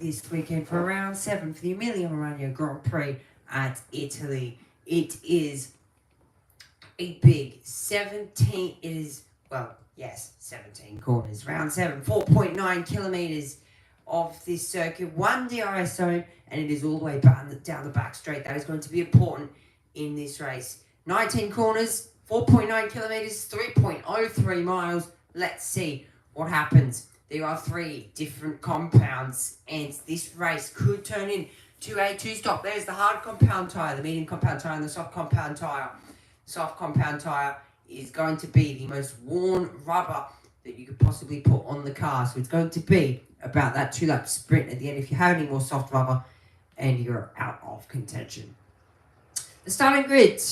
this weekend for round 7 for the Emilia-Romagna Grand Prix at Italy. It is a big 17, it is, well, yes, 17 corners. Round 7, 4.9 kilometres of this circuit, one DRS zone, and it is all the way down the back straight. That is going to be important in this race. 19 corners, 4.9 kilometres, 3.03 miles. Let's see what happens. There are 3 different compounds, and this race could turn into a 2-stop. There's the hard compound tyre, the medium compound tyre, and the soft compound tyre. Soft compound tyre is going to be the most worn rubber that you could possibly put on the car. So it's going to be about that 2-lap sprint at the end if you have any more soft rubber and you're out of contention. The starting grid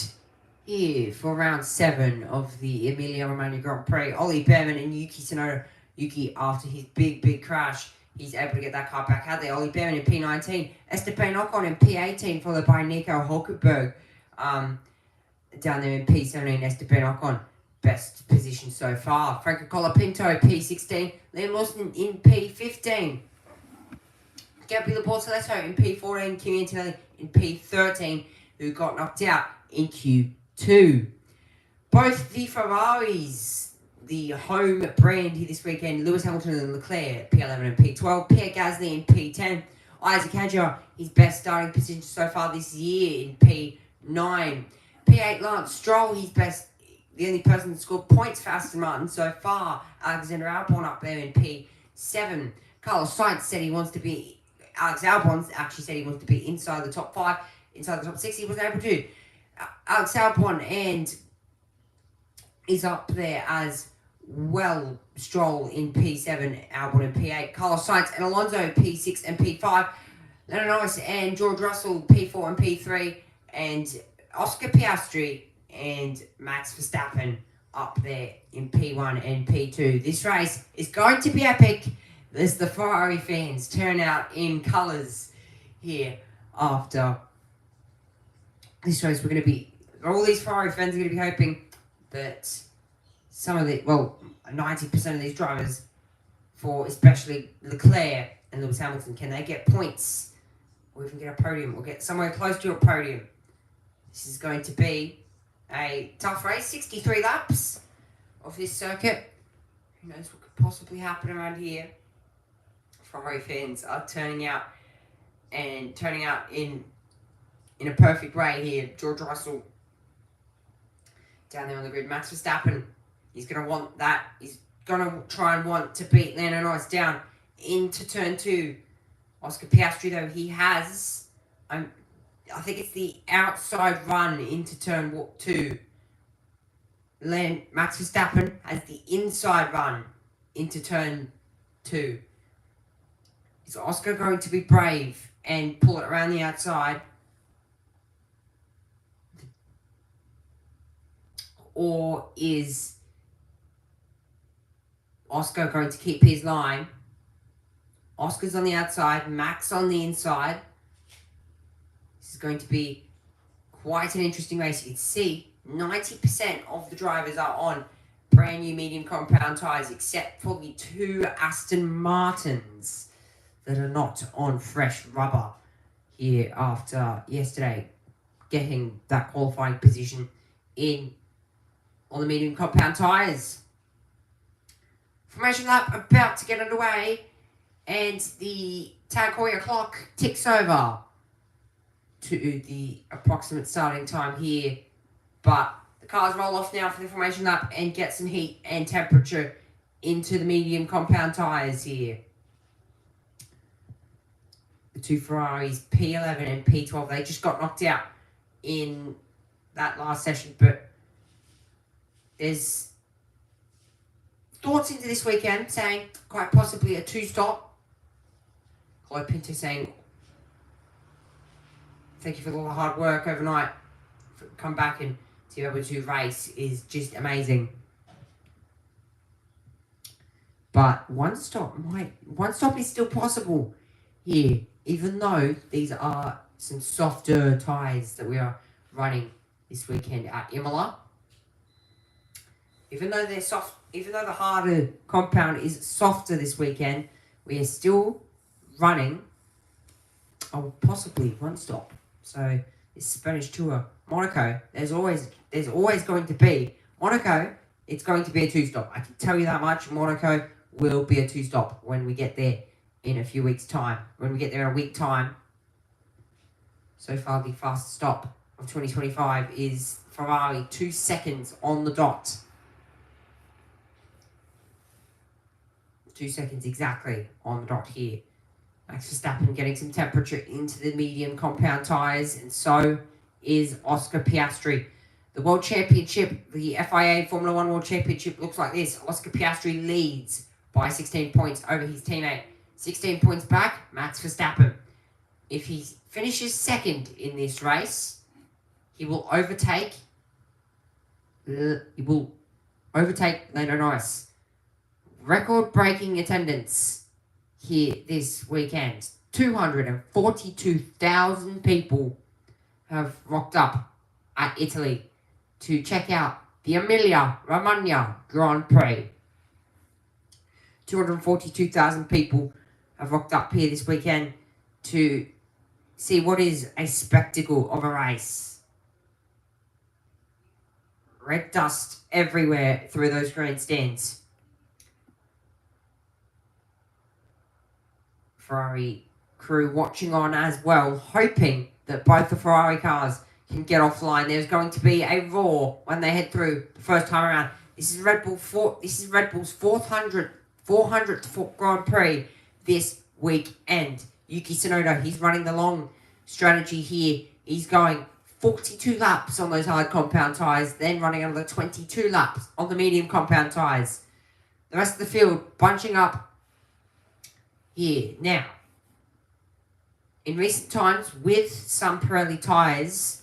here for round 7 of the Emilia-Romagna Grand Prix. Ollie Behrman and Yuki Tsunoda. Yuki, after his big crash, he's able to get that car back out there. Ollie Behrman in P19. Esteban Ocon in P18, followed by Nico Hulkenberg down there in P17. Esteban Ocon, best position so far. Franco Colapinto, P16. Liam Lawson in P15. Gabriele Bortoletto in P14. Kimi Antonelli in P13, who got knocked out in Q2. Both the Ferraris, the home brand here this weekend, Lewis Hamilton and Leclerc, P11 and P12. Pierre Gasly in P10. Isaac Hadjar, his best starting position so far this year, in P9. P8, Lance Stroll, his best, the only person that scored points for Aston Martin so far. Alexander Albon up there in P7. Carlos Sainz said he wants to be, Alex Albon actually said he wants to be inside the top 5, inside the top 6. He wasn't able to. Alex Albon and is up there as well. Stroll in P7, Albon in P8, Carlos Sainz and Alonso P6 and P5, Lando Norris and George Russell P4 and P3, and Oscar Piastri and Max Verstappen up there in P1 and P2. This race is going to be epic as the Ferrari fans turn out in colours here after this race. We're going to be, all these Ferrari fans are going to be hoping that some of the, 90% of these drivers, for especially Leclerc and Lewis Hamilton, can they get points or even get a podium or get somewhere close to a podium? This is going to be a tough race, 63 laps of this circuit. Who knows what could possibly happen around here? Ferrari fans are turning out in a perfect way here. George Russell down there on the grid. Max Verstappen, he's going to want that. He's going to try and want to beat Lando Norris down into turn 2. Oscar Piastri, though, he has, I think it's the outside run into turn 2. Max Verstappen has the inside run into turn 2. Is Oscar going to be brave and pull it around the outside? Or is Oscar going to keep his line? Oscar's on the outside, Max on the inside. This is going to be quite an interesting race. You can see 90% of the drivers are on brand new medium compound tyres, except for the 2 Aston Martins that are not on fresh rubber here after yesterday getting that qualifying position on the medium compound tyres. Formation lap about to get underway, and the Tag Heuer clock ticks over to the approximate starting time here. But the cars roll off now for the formation lap and get some heat and temperature into the medium compound tyres here. The 2 Ferraris, P11 and P12, they just got knocked out in that last session, but there's thoughts into this weekend saying quite possibly a 2-stop. Chloe Pinto saying, thank you for all the hard work overnight. Come back and to be able to race is just amazing. But one stop is still possible here, even though these are some softer tyres that we are running this weekend at Imola. Even though they're soft, even though the harder compound is softer this weekend, we are still running or possibly one stop. So this Spanish Tour, Monaco, there's always going to be Monaco. It's going to be a 2-stop. I can tell you that much. Monaco will be a 2-stop when we get there in a few weeks' time. When we get there in a week time. So far, the fastest stop of 2025 is Ferrari, 2 seconds on the dot. 2 seconds exactly on the dot here. Max Verstappen getting some temperature into the medium compound tyres, and so is Oscar Piastri. The World Championship, the FIA Formula 1 World Championship looks like this. Oscar Piastri leads by 16 points over his teammate. 16 points back, Max Verstappen. If he finishes second in this race, he will overtake Lando Norris. Record-breaking attendance here this weekend. 242,000 people have rocked up at Italy to check out the Emilia-Romagna Grand Prix. 242,000 people have rocked up here this weekend to see what is a spectacle of a race. Red dust everywhere through those grandstands. Ferrari crew watching on as well, hoping that both the Ferrari cars can get offline. There's going to be a roar when they head through the first time around. This is Red Bull's 400th Grand Prix this weekend. Yuki Tsunoda, he's running the long strategy here. He's going 42 laps on those hard compound tyres, then running another 22 laps on the medium compound tyres. The rest of the field bunching up here. Now, in recent times, with some Pirelli tyres,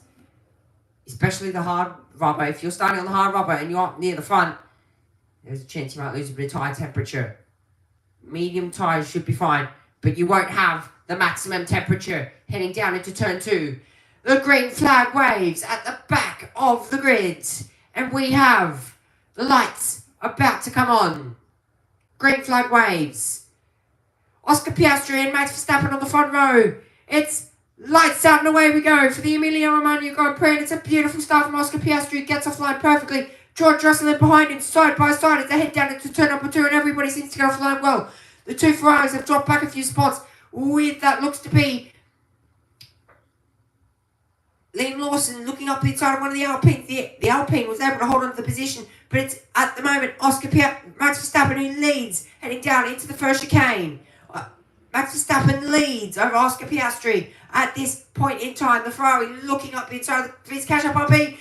especially the hard rubber, if you're starting on the hard rubber and you're up near the front, there's a chance you might lose a bit of tyre temperature. Medium tyres should be fine, but you won't have the maximum temperature heading down into turn 2. The green flag waves at the back of the grid, and we have the lights about to come on. Green flag waves. Oscar Piastri and Max Verstappen on the front row. It's lights out and away we go for the Emilia-Romagna Grand Prix, and it's a beautiful start from Oscar Piastri. Gets offline perfectly. George Russell in behind him, side by side as they head down into turn number 2, and everybody seems to get offline well. The 2 Ferraris have dropped back a few spots with that looks to be Liam Lawson looking up inside of one of the Alpines. The Alpine was able to hold on to the position, but it's at the moment Max Verstappen who leads, heading down into the first chicane. Max Verstappen leads over Oscar Piastri at this point in time. The Ferrari looking up the inside of his Cash Up RB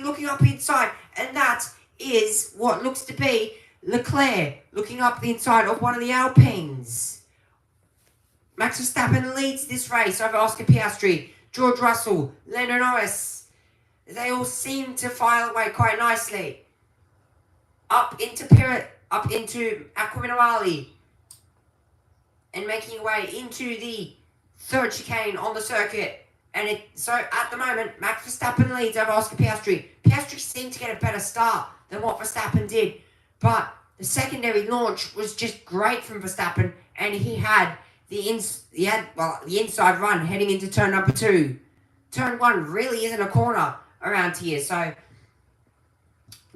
looking up the inside, and that is what looks to be Leclerc looking up the inside of one of the Alpines. Max Verstappen leads this race over Oscar Piastri, George Russell, Lando Norris. They all seem to file away quite nicely. Up into Acqua Minerale, and making your way into the third chicane on the circuit. And so at the moment, Max Verstappen leads over Oscar Piastri. Piastri seemed to get a better start than what Verstappen did, but the secondary launch was just great from Verstappen, and he had the inside run heading into turn number 2. Turn 1 really isn't a corner around here, so it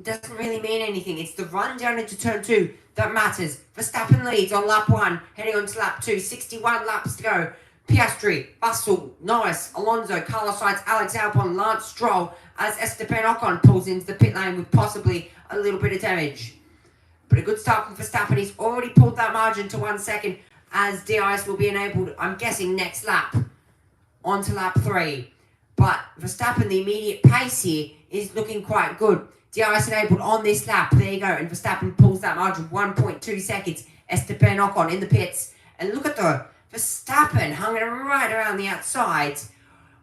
doesn't really mean anything. It's the run down into turn 2 that matters. Verstappen leads on lap 1, heading on to lap 2. 61 laps to go. Piastri, Russell, Norris, Alonso, Carlos Sainz, Alex Albon, Lance Stroll, as Esteban Ocon pulls into the pit lane with possibly a little bit of damage. But a good start from Verstappen. He's already pulled that margin to 1 second, as DRS will be enabled, I'm guessing, next lap, onto lap 3. But Verstappen, the immediate pace here is looking quite good. DRS enabled on this lap. There you go. And Verstappen pulls that margin 1.2 seconds. Esteban Ocon in the pits. And look at the Verstappen hung it right around the outside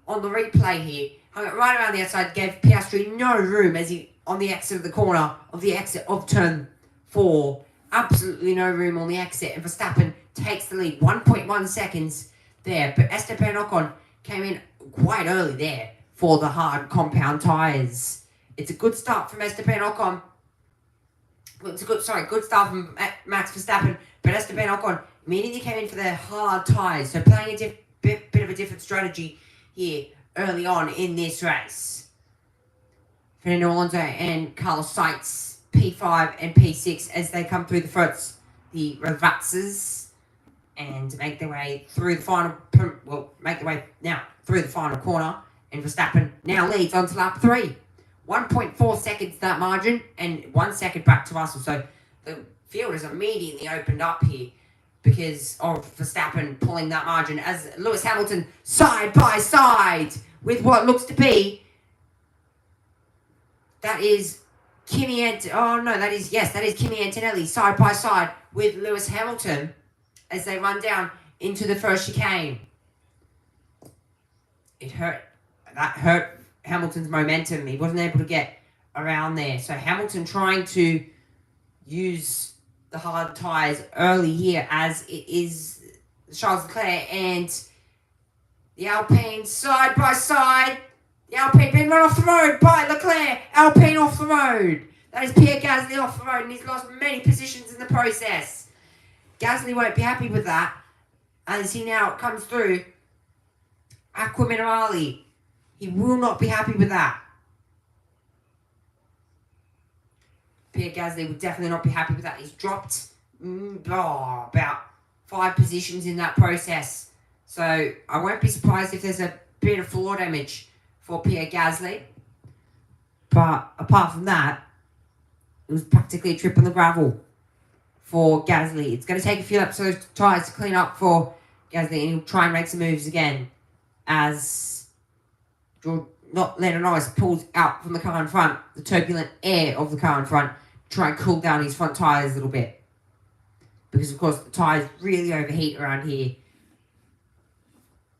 on the replay here. Hung it right around the outside. Gave Piastri no room as he on the exit of the corner of the exit of turn 4. Absolutely no room on the exit. And Verstappen takes the lead. 1.1 seconds there. But Esteban Ocon came in quite early there for the hard compound tyres. It's a good start from Esteban Ocon. Good start from Max Verstappen. But Esteban Ocon immediately came in for their hard tyres. So playing a bit of a different strategy here early on in this race. Fernando Alonso and Carlos Sainz, P5 and P6 as they come through the fronts, the Ravazzas, and make their way through the final, through the final corner. And Verstappen now leads onto lap 3. 1.4 seconds that margin, and 1 second back to Russell. So the field has immediately opened up here because of Verstappen pulling that margin as Lewis Hamilton side by side with what looks to be, that is Kimi Antonelli side by side with Lewis Hamilton as they run down into the first chicane. That hurt Hamilton's momentum. He wasn't able to get around there. So Hamilton trying to use the hard tyres early here as it is Charles Leclerc and the Alpine side by side. The Alpine being run off the road by Leclerc. Alpine off the road. That is Pierre Gasly off the road, and he's lost many positions in the process. Gasly won't be happy with that as he now comes through Acqua Minerale. He will not be happy with that. Pierre Gasly will definitely not be happy with that. He's dropped about 5 positions in that process. So I won't be surprised if there's a bit of floor damage for Pierre Gasly. But apart from that, it was practically a trip on the gravel for Gasly. It's going to take a few laps of those tyres to clean up for Gasly, and he'll try and make some moves again as Lando Norris pulls out from the car in front, the turbulent air of the car in front, to try and cool down his front tyres a little bit. Because, of course, the tyres really overheat around here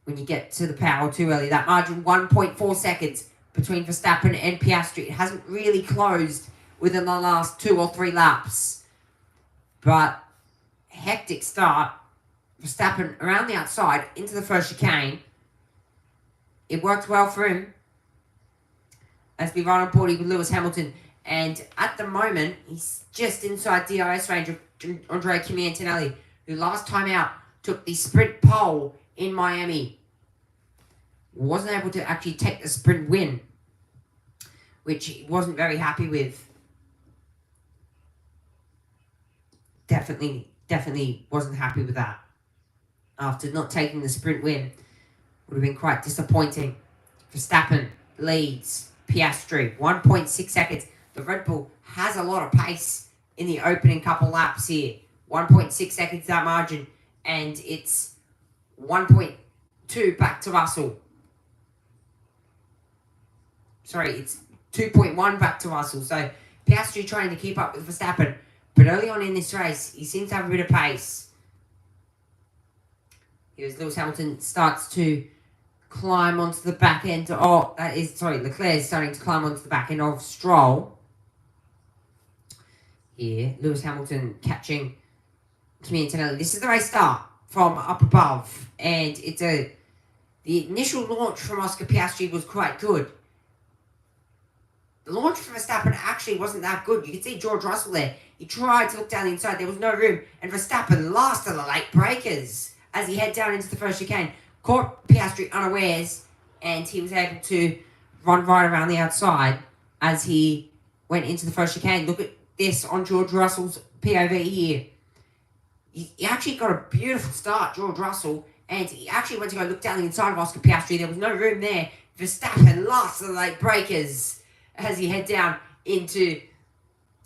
when you get to the power too early. That margin, 1.4 seconds between Verstappen and Piastri. It hasn't really closed within the last 2 or 3 laps. But hectic start. Verstappen around the outside into the first chicane. It worked well for him as we run on board with Lewis Hamilton. And at the moment, he's just inside DRS range of Andrea Kimi Antonelli, who last time out took the sprint pole in Miami. Wasn't able to actually take the sprint win, which he wasn't very happy with. Definitely wasn't happy with that. After not taking the sprint win, would have been quite disappointing. Verstappen leads Piastri, 1.6 seconds. The Red Bull has a lot of pace in the opening couple laps here. 1.6 seconds that margin, and it's 1.2 back to Russell. Sorry, it's 2.1 back to Russell. So Piastri trying to keep up with Verstappen, but early on in this race, he seems to have a bit of pace. Here's Lewis Hamilton starts to climb onto the back end. Leclerc is starting to climb onto the back end of Stroll. Here, Lewis Hamilton catching Kimi Antonelli. This is the race start from up above, and the initial launch from Oscar Piastri was quite good. The launch from Verstappen actually wasn't that good. You can see George Russell there. He tried to look down the inside. There was no room, and Verstappen last of the late breakers as he head down into the first chicane. Caught Piastri unawares, and he was able to run right around the outside as he went into the first chicane. Look at this on George Russell's POV here. He actually got a beautiful start, George Russell, and he actually went to go look down the inside of Oscar Piastri. There was no room there. Verstappen last of the late breakers as he head down into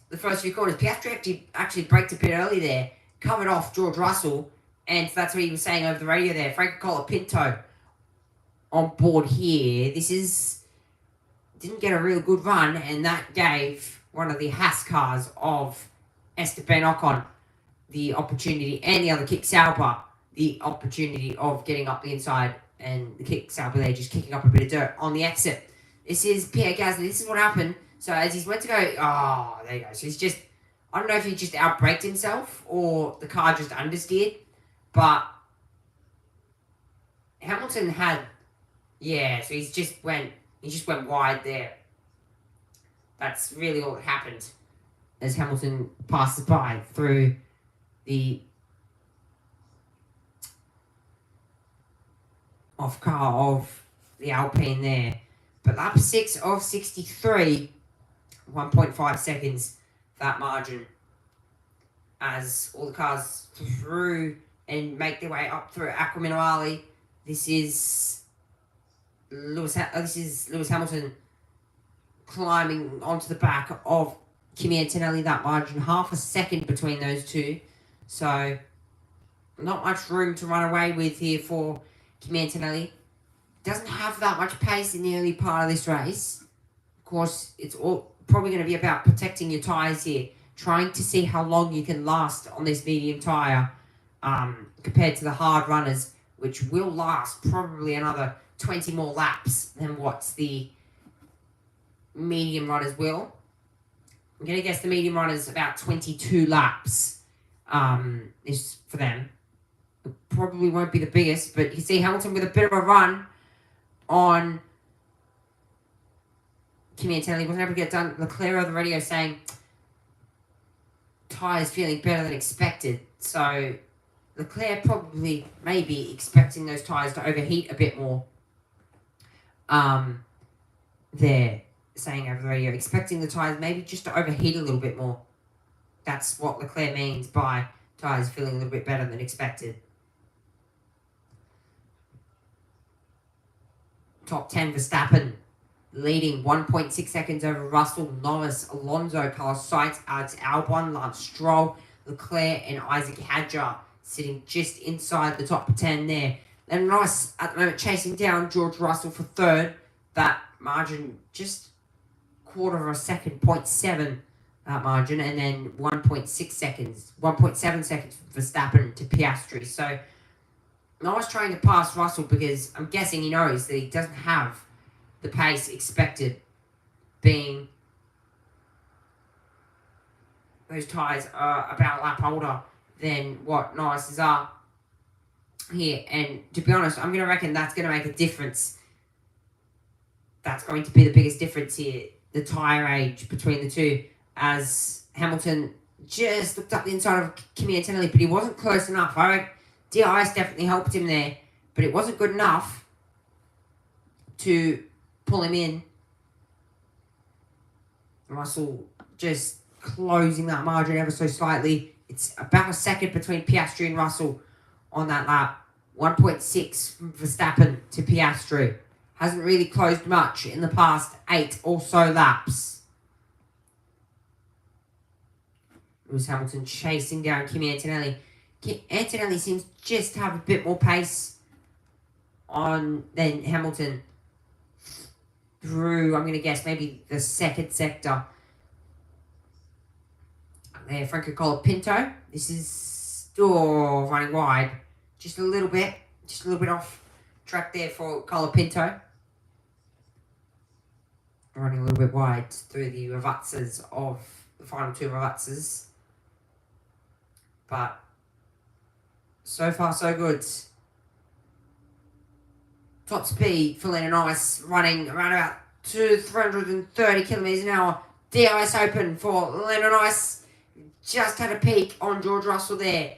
the first few corners. Piastri actually braked a bit early there, covered off George Russell, and that's what he was saying over the radio there. Franco Colapinto on board here. Didn't get a real good run, and that gave one of the Haas cars of Esteban Ocon the opportunity, and the other Kick Sauber, the opportunity of getting up the inside, and the Kick Sauber there just kicking up a bit of dirt on the exit. This is Pierre Gasly. This is what happened. So as he's went to go, there you go. So he's just, I don't know if he just outbraked himself or the car just understeered, but Hamilton had, so he just went wide there. That's really all that happened as Hamilton passes by through the of the Alpine there. But lap 6 of 63, 1.5 seconds, that margin, as all the cars through and make their way up through Imola. This is Lewis Hamilton climbing onto the back of Kimi Antonelli. That margin, half a second between those two. So not much room to run away with here for Kimi Antonelli. Doesn't have that much pace in the early part of this race. Of course, it's all probably going to be about protecting your tyres here, trying to see how long you can last on this medium tyre compared to the hard runners, which will last probably another 20 more laps than what the medium runners will. I'm going to guess the medium runners about 22 laps is for them. It probably won't be the biggest, but you can see Hamilton with a bit of a run on Kimi Antonelli. Wasn't able to get done. Leclerc on the radio saying tyres feeling better than expected. So Leclerc probably maybe expecting those tyres to overheat a bit more. They're saying over the radio, expecting the tyres maybe just to overheat a little bit more. That's what Leclerc means by tyres feeling a little bit better than expected. Top 10 Verstappen, leading 1.6 seconds over Russell, Norris, Alonso, Carlos Sainz, Alex Albon, Lance Stroll, Leclerc and Isaac Hadjar sitting just inside the top 10 there. Then Norris at the moment chasing down George Russell for third. That margin just quarter of a second, 0.7 that margin, and then 1.7 seconds for Verstappen to Piastri. So Norris trying to pass Russell because I'm guessing he knows that he doesn't have the pace expected, being those tyres are about a lap older than what Norris's are here. And to be honest, I'm going to reckon that's going to make a difference. That's going to be the biggest difference here, the tyre age between the two, as Hamilton just looked up the inside of Kimi Antonelli, but he wasn't close enough. I reckon DRS definitely helped him there, but it wasn't good enough to pull him in. Russell just closing that margin ever so slightly. It's about a second between Piastri and Russell on that lap. 1.6 from Verstappen to Piastri. Hasn't really closed much in the past 8 or so laps. Lewis Hamilton chasing down Kimi Antonelli. Antonelli seems just to have a bit more pace than Hamilton through, I'm going to guess, maybe the second sector. There, Franco Colapinto. This is running wide. Just a little bit off track there for Colapinto. Running a little bit wide through the Ravazzas of the final two Ravazzas. But so far, so good. Top speed for Lando Norris, running around about 330 kilometers an hour. DRS open for Lando Norris. Just had a peek on George Russell there.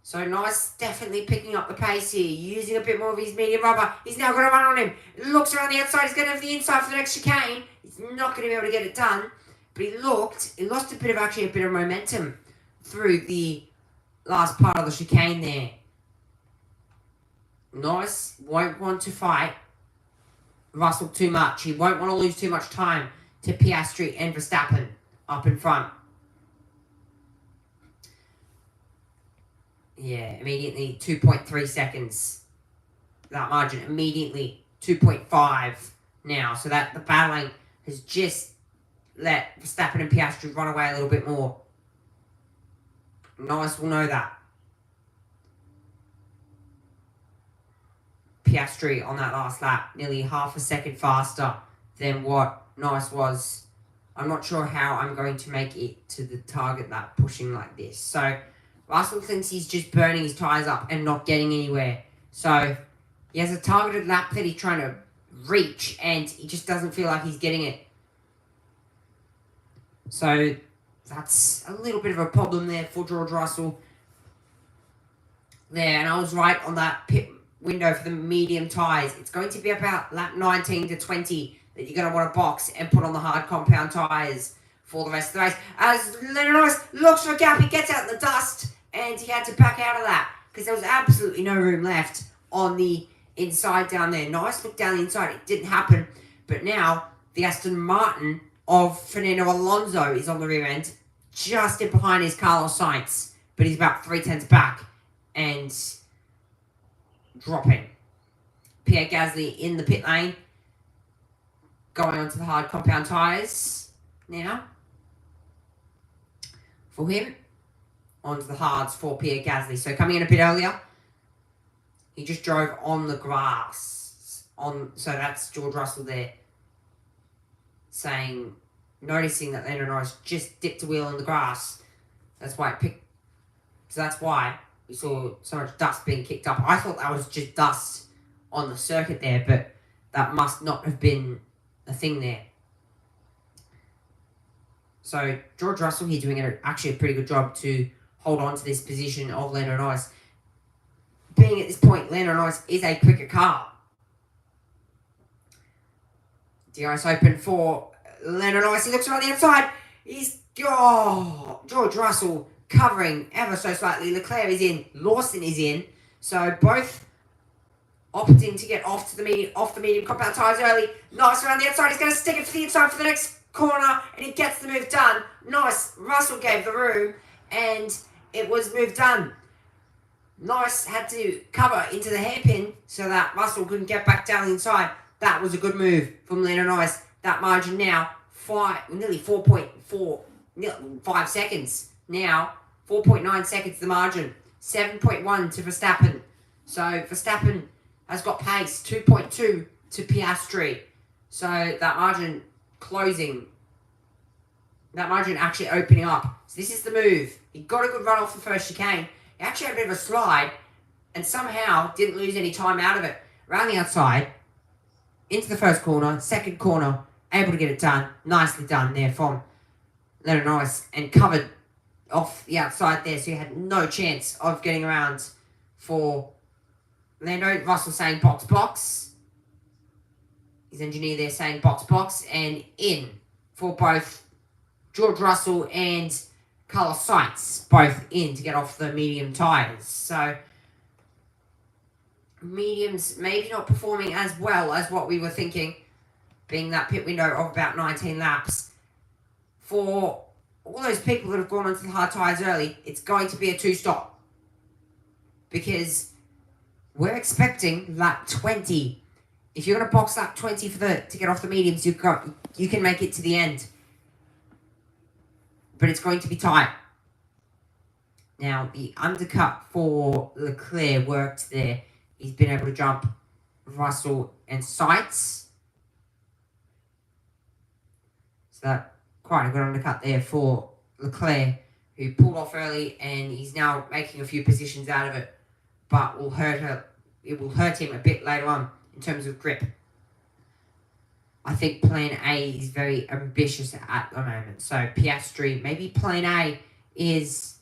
So Norris definitely picking up the pace here, using a bit more of his medium rubber. He's now going to run on him. Looks around the outside. He's going to have the inside for the next chicane. He's not going to be able to get it done. But he lost a bit of momentum through the last part of the chicane there. Norris won't want to fight Russell too much. He won't want to lose too much time to Piastri and Verstappen up in front. Yeah, immediately 2.3 seconds. That margin immediately 2.5 now. So that the battling has just let Verstappen and Piastri run away a little bit more. Norris will know that. Piastri on that last lap, nearly half a second faster than what Norris was. I'm not sure how I'm going to make it to the target lap pushing like this. So Russell thinks he's just burning his tyres up and not getting anywhere. So he has a targeted lap that he's trying to reach and he just doesn't feel like he's getting it. So that's a little bit of a problem there for George Russell. there, and I was right on that pit window for the medium tyres. It's going to be about lap 19 to 20 that you're going to want to box and put on the hard compound tyres for the rest of the race. As Lando Norris looks for a gap, he gets out in the dust, and he had to back out of that because there was absolutely no room left on the inside down there. Nice look down the inside. It didn't happen, but now the Aston Martin of Fernando Alonso is on the rear end, just in behind his Carlos Sainz, but he's about 3/10 back and dropping. Pierre Gasly in the pit lane, going onto the hard compound tyres now for him, onto the hards for Pierre Gasly. So coming in a bit earlier, he just drove on the grass. So that's George Russell there saying, noticing that Lando Norris just dipped a wheel in the grass. That's why it picked. So that's why we saw so much dust being kicked up. I thought that was just dust on the circuit there, but that must not have been a thing there. So George Russell here doing actually a pretty good job to hold on to this position of Lando Norris. Being at this point, Lando Norris is a quicker car. DRS open for Lando Norris. He looks around the outside. George Russell covering ever so slightly. Leclerc is in. Lawson is in. So both opting to get off the medium compound tyres early. Nice around the outside. He's going to stick it for the inside for the next corner, and he gets the move done. Nice. Russell gave the room, and it was move done. Nice had to cover into the hairpin so that Russell couldn't get back down the inside. That was a good move from Lando Norris. That margin now, nearly 4.5 seconds. Now, 4.9 seconds the margin. 7.1 to Verstappen. So Verstappen has got pace. 2.2 to Piastri. So that margin closing. That margin actually opening up. So this is the move. He got a good run off the first chicane. He actually had a bit of a slide and somehow didn't lose any time out of it. Around the outside, into the first corner, second corner, able to get it done. Nicely done there from Lando Norris and covered off the outside there, so he had no chance of getting around for Lando. Russell saying box, box. His engineer there saying box, box, and in for both George Russell and Carlos Sainz, both in to get off the medium tyres. So mediums maybe not performing as well as what we were thinking, being that pit window of about 19 laps. For all those people that have gone onto the hard tyres early, it's going to be a two-stop, because we're expecting lap 20. If you're going to box lap 20 to get off the mediums, you can make it to the end, but it's going to be tight. Now the undercut for Leclerc worked there. He's been able to jump Russell and Sainz. So that quite a good undercut there for Leclerc, who pulled off early, and he's now making a few positions out of it, but it will hurt him a bit later on in terms of grip. I think plan A is very ambitious at the moment. So Piastri, maybe plan A is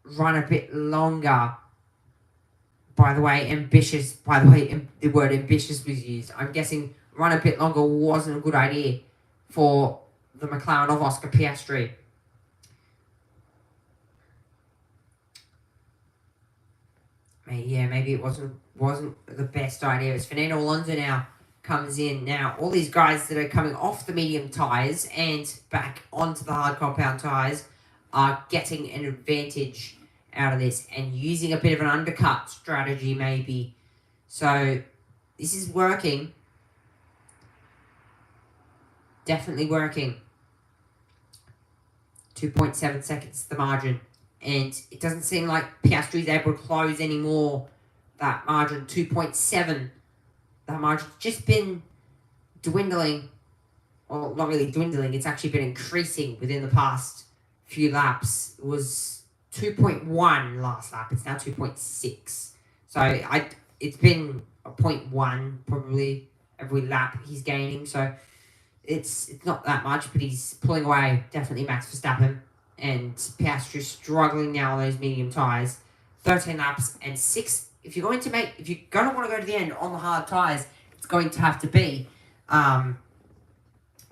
run a bit longer. By the way, the word ambitious was used. I'm guessing run a bit longer wasn't a good idea for the McLaren of Oscar Piastri. Maybe it wasn't the best idea. As Fernando Alonso now comes in. Now, all these guys that are coming off the medium tyres and back onto the hard compound tyres are getting an advantage out of this and using a bit of an undercut strategy maybe. So this is working. Definitely working. 2.7 seconds the margin. And it doesn't seem like Piastri is able to close anymore. That margin, 2.7. That margin's just been dwindling. Well, not really dwindling. It's actually been increasing within the past few laps. It was 2.1 last lap. It's now 2.6. So it's been a 0.1 probably every lap he's gaining. So it's not that much, but he's pulling away definitely Max Verstappen. And Piastri struggling now on those medium tyres. 13 laps and 6. If you're going to want to go to the end on the hard tyres, it's going to have to be, you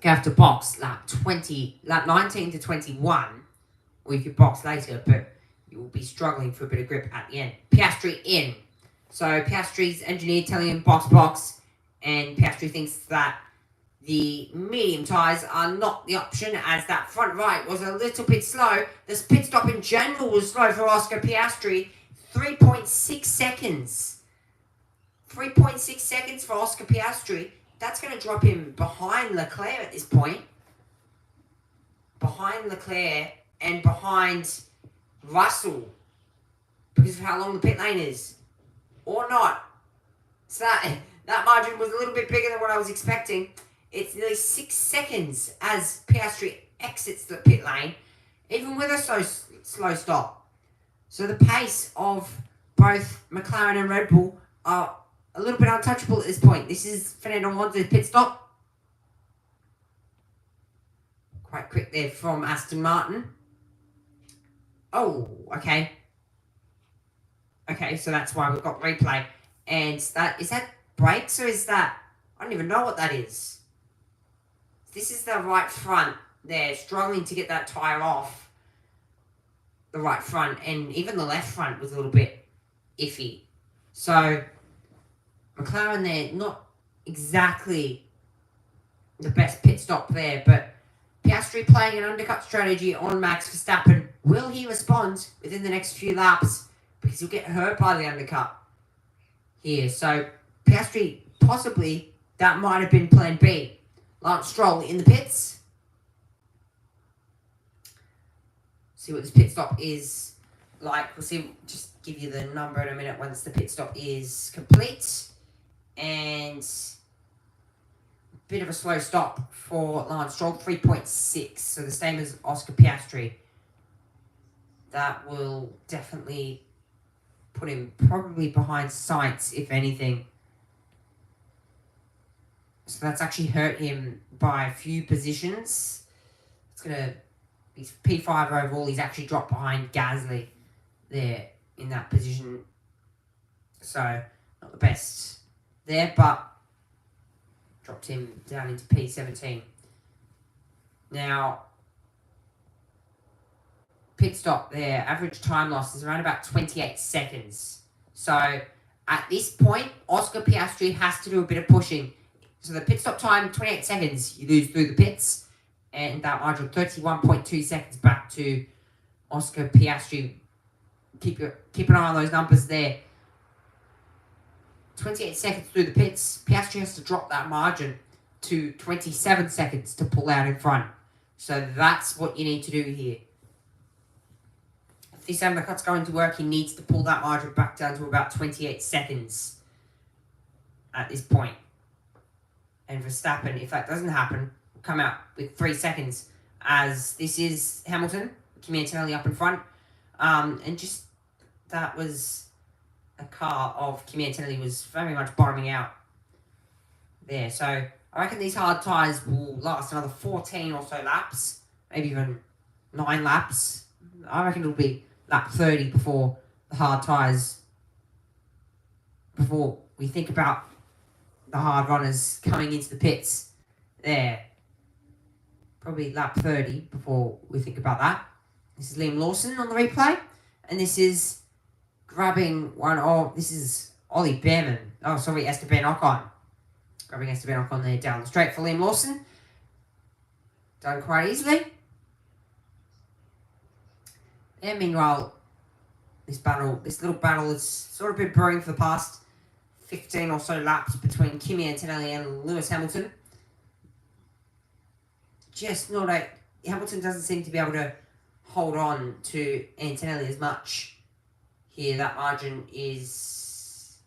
have to box lap 19 to 21, or you could box later, but you will be struggling for a bit of grip at the end. Piastri in. So Piastri's engineer telling him box, and Piastri thinks that the medium tyres are not the option, as that front right was a little bit slow. This pit stop in general was slow for Oscar Piastri. 3.6 seconds. 3.6 seconds for Oscar Piastri. That's going to drop him behind Leclerc at this point. Behind Leclerc and behind Russell. Because of how long the pit lane is. Or not. So that margin was a little bit bigger than what I was expecting. It's nearly 6 seconds as Piastri exits the pit lane, even with a slow stop. So the pace of both McLaren and Red Bull are a little bit untouchable at this point. This is Fernando Alonso's pit stop. Quite quick there from Aston Martin. Oh, okay. Okay, so that's why we've got replay. And is that brakes or is that... I don't even know what that is. This is the right front there, struggling to get that tyre off the right front, and even the left front was a little bit iffy. So, McLaren there, not exactly the best pit stop there, but Piastri playing an undercut strategy on Max Verstappen. Will he respond within the next few laps? Because he'll get hurt by the undercut here. So, Piastri, possibly, that might have been plan B. Lance Stroll in the pits. See what this pit stop is like. We'll see. Just give you the number in a minute once the pit stop is complete. And a bit of a slow stop for Lance Stroll, 3.6. So the same as Oscar Piastri. That will definitely put him probably behind Sainz, if anything. So that's actually hurt him by a few positions. He's P5 overall. He's actually dropped behind Gasly there in that position. So, not the best there, but dropped him down into P17. Now, pit stop there. Average time loss is around about 28 seconds. So, at this point, Oscar Piastri has to do a bit of pushing. So the pit stop time, 28 seconds, you lose through the pits. And that margin, 31.2 seconds back to Oscar Piastri. Keep an eye on those numbers there. 28 seconds through the pits. Piastri has to drop that margin to 27 seconds to pull out in front. So that's what you need to do here. If this undercut's going to work, he needs to pull that margin back down to about 28 seconds at this point. And Verstappen, if that doesn't happen, will come out with 3 seconds, as this is Hamilton, Kimi Antonelli up in front. And just, that was a car of Kimi Antonelli was very much bottoming out there. So I reckon these hard tyres will last another 14 or so laps, maybe even 9 laps. I reckon it'll be lap 30 before the hard tyres, before we think about the hard runners coming into the pits there. Probably lap 30 before we think about that. This is Liam Lawson on the replay. And this is this is Ollie Behrman. Oh, sorry, Esteban Ocon. Grabbing Esteban Ocon there down the straight for Liam Lawson. Done quite easily. And meanwhile, this little battle has sort of been brewing for the past 15 or so laps between Kimi Antonelli and Lewis Hamilton. Hamilton doesn't seem to be able to hold on to Antonelli as much here. That margin is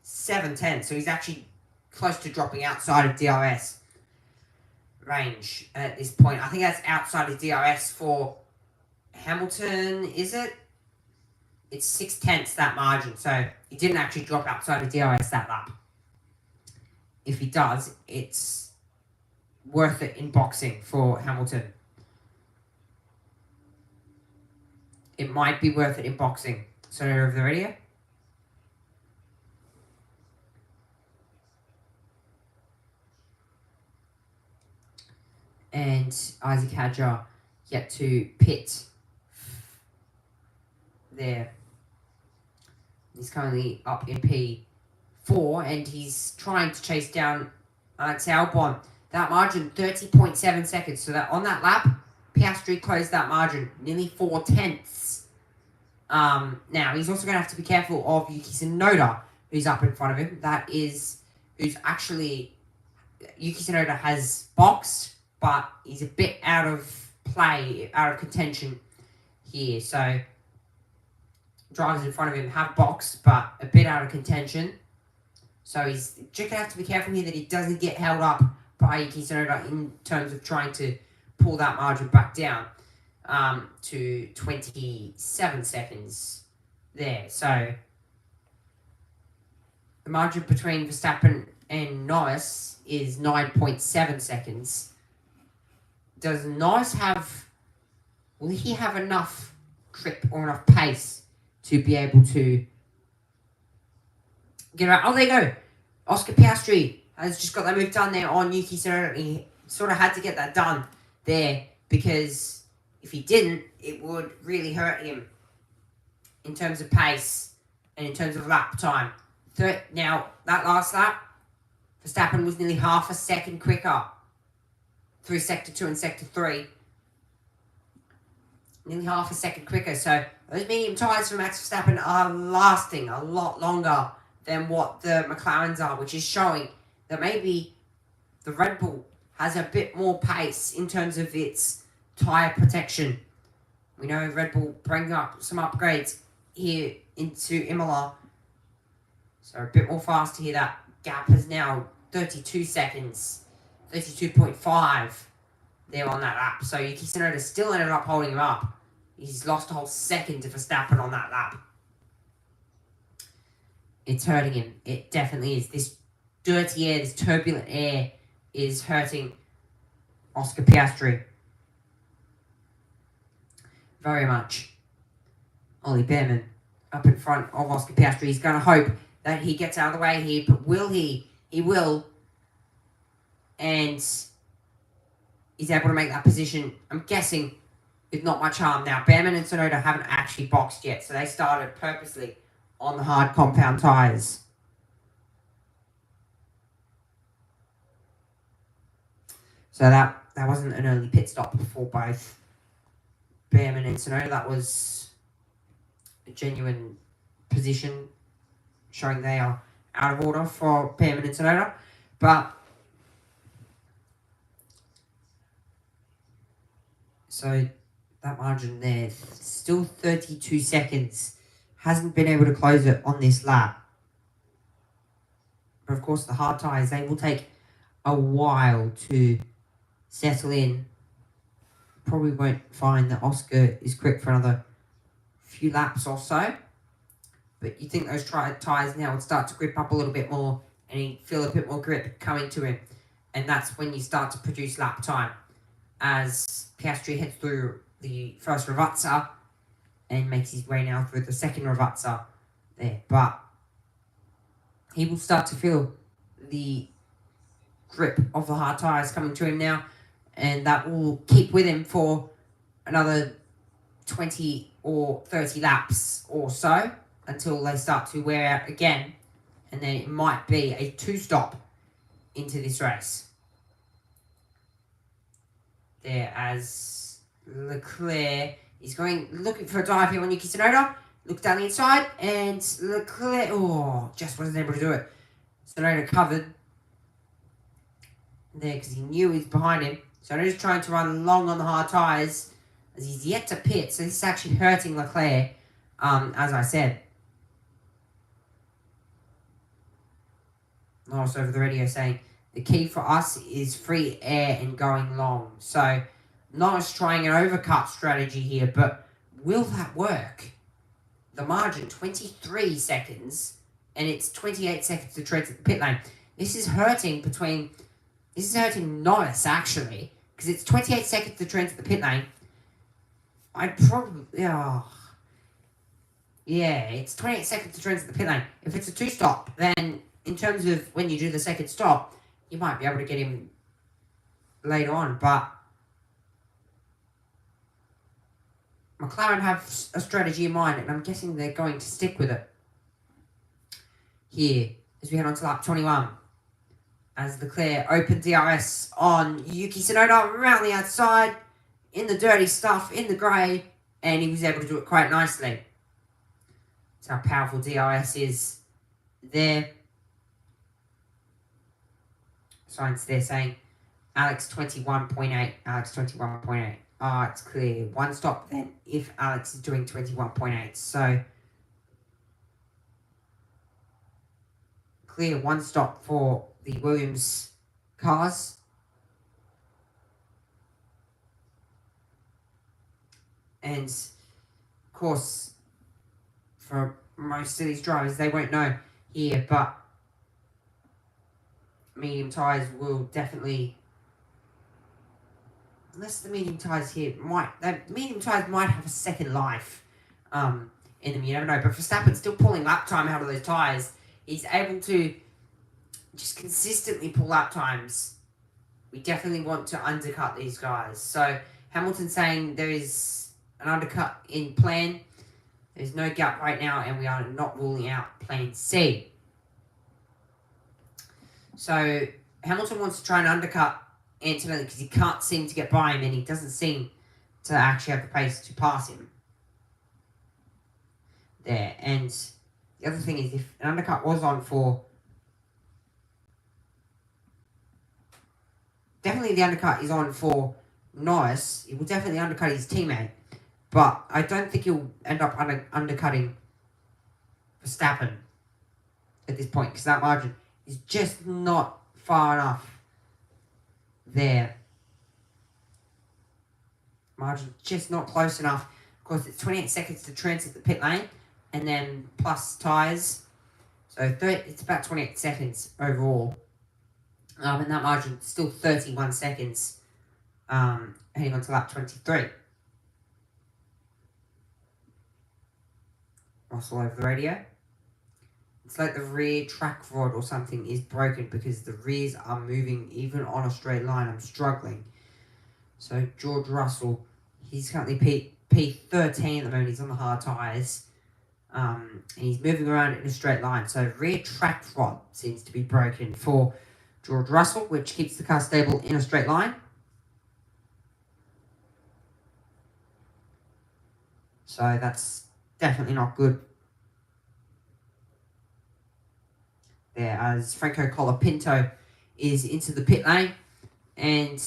7/10, so he's actually close to dropping outside of DRS range at this point. I think that's outside of DRS for Hamilton, is it? It's 6/10 that margin, so he didn't actually drop outside of DRS that lap. If he does, it's worth it in boxing for Hamilton. It might be worth it in boxing. Sonoda over the radio. And Isaac Hadjar yet to pit there. He's currently up in P4 and he's trying to chase down Albon. That margin, 30.7 seconds. So that on that lap, Piastri closed that margin, nearly 4/10. Now, he's also going to have to be careful of Yuki Tsunoda, who's up in front of him. Who's actually... Yuki Tsunoda has boxed, but he's a bit out of play, out of contention here. So, drivers in front of him have boxed, but a bit out of contention. So, he's just going to have to be careful here that he doesn't get held up by Yuki Tsunoda in terms of trying to pull that margin back down to 27 seconds there. So, the margin between Verstappen and Norris is 9.7 seconds. Does Norris have... Will he have enough grip or enough pace to be able to get out? Oh, there you go. Oscar Piastri has just got that move done there on Yuki Tsunoda. He sort of had to get that done there because if he didn't, it would really hurt him in terms of pace and in terms of lap time. Now, that last lap, Verstappen was nearly half a second quicker through Sector 2 and Sector 3. Nearly half a second quicker. So those medium tyres for Max Verstappen are lasting a lot longer than what the McLarens are, which is showing that maybe the Red Bull has a bit more pace in terms of its tyre protection. We know Red Bull bringing up some upgrades here into Imola. So a bit more fast here. That gap is now 32 seconds. 32.5 there on that lap. So Yuki Tsunoda still ended up holding him up. He's lost a whole second to Verstappen on that lap. It's hurting him. It definitely is. This dirty air, this turbulent air is hurting Oscar Piastri very much. Ollie Behrman up in front of Oscar Piastri. He's going to hope that he gets out of the way here, but will he? He will. And he's able to make that position, I'm guessing, with not much harm. Now, Behrman and Tsunoda haven't actually boxed yet, so they started purposely on the hard compound tyres. So that wasn't an early pit stop for both Behrman and Tsunoda. That was a genuine position showing they are out of order for Behrman and Tsunoda. But so that margin there, still 32 seconds. Hasn't been able to close it on this lap. But of course, the hard tyres, they will take a while to settle in. Probably won't find that Oscar is quick for another few laps or so. But you think those tyres now would start to grip up a little bit more and he'd feel a bit more grip coming to him. And that's when you start to produce lap time. As Piastri heads through the first Ravazza and makes his way now through the second Ravazza there. But he will start to feel the grip of the hard tyres coming to him now. And that will keep with him for another 20 or 30 laps or so until they start to wear out again. And then it might be a two-stop into this race. There as Leclerc is looking for a dive here on Yuki Tsunoda. Looks down the inside and Leclerc, just wasn't able to do it. Tsunoda covered there because he knew he was behind him. Tsunoda's trying to run long on the hard tyres as he's yet to pit. So this is actually hurting Leclerc, as I said. Norris over the radio saying, the key for us is free air and going long. So, Norris trying an overcut strategy here, but will that work? The margin, 23 seconds, and it's 28 seconds to tread to the pit lane. This is hurting Norris, actually, because it's 28 seconds to tread to the pit lane. I'd probably, Yeah, it's 28 seconds to transfer the pit lane. If it's a two-stop, then in terms of when you do the second stop, you might be able to get him later on. But McLaren have a strategy in mind, and I'm guessing they're going to stick with it here as we head on to lap 21. As Leclerc opened DRS on Yuki Tsunoda around the outside, in the dirty stuff, in the grey, and he was able to do it quite nicely. That's how powerful DRS is there. Science there saying Alex 21.8, Alex 21.8. Ah, it's clear. One stop then if Alex is doing 21.8. So, clear one stop for the Williams cars. And, of course, for most of these drivers, they won't know here, but medium tyres will definitely... Unless the medium tyres here the medium tyres might have a second life in them, you never know. But Verstappen's still pulling lap time out of those tyres. He's able to just consistently pull lap times. We definitely want to undercut these guys. So Hamilton saying there is an undercut in plan. There's no gap right now, and we are not ruling out plan C. So Hamilton wants to try and undercut Antonelli because he can't seem to get by him, and he doesn't seem to actually have the pace to pass him there. And the other thing is, if an undercut was on for... Definitely the undercut is on for Norris. He will definitely undercut his teammate. But I don't think he'll end up undercutting Verstappen at this point, because that margin is just not far enough there. Margin just not close enough. Of course, it's 28 seconds to transit the pit lane, and then plus tyres. So it's about 28 seconds overall. And that margin is still 31 seconds heading on to lap 23. Russell over the radio. It's like the rear track rod or something is broken because the rears are moving even on a straight line. I'm struggling. So George Russell, he's currently P13 at the moment. He's on the hard tyres. And he's moving around in a straight line. So rear track rod seems to be broken for George Russell, which keeps the car stable in a straight line. So that's definitely not good. There, as Franco Colapinto is into the pit lane and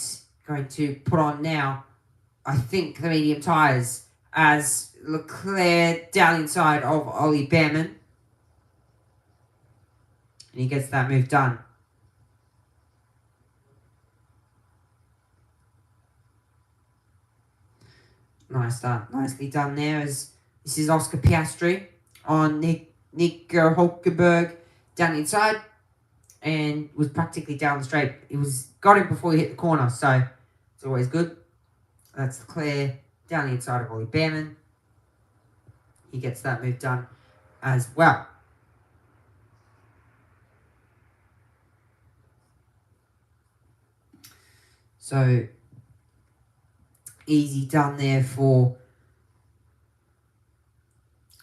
going to put on now, I think, the medium tyres as Leclerc down inside of Ollie Behrman. And he gets that move done. Nicely done there, as this is Oscar Piastri on Nick Hulkenberg down inside, and was practically down the straight. It got him before he hit the corner, so it's always good. That's Leclerc down the inside of Ollie Behrman. He gets that move done as well. So easy done there for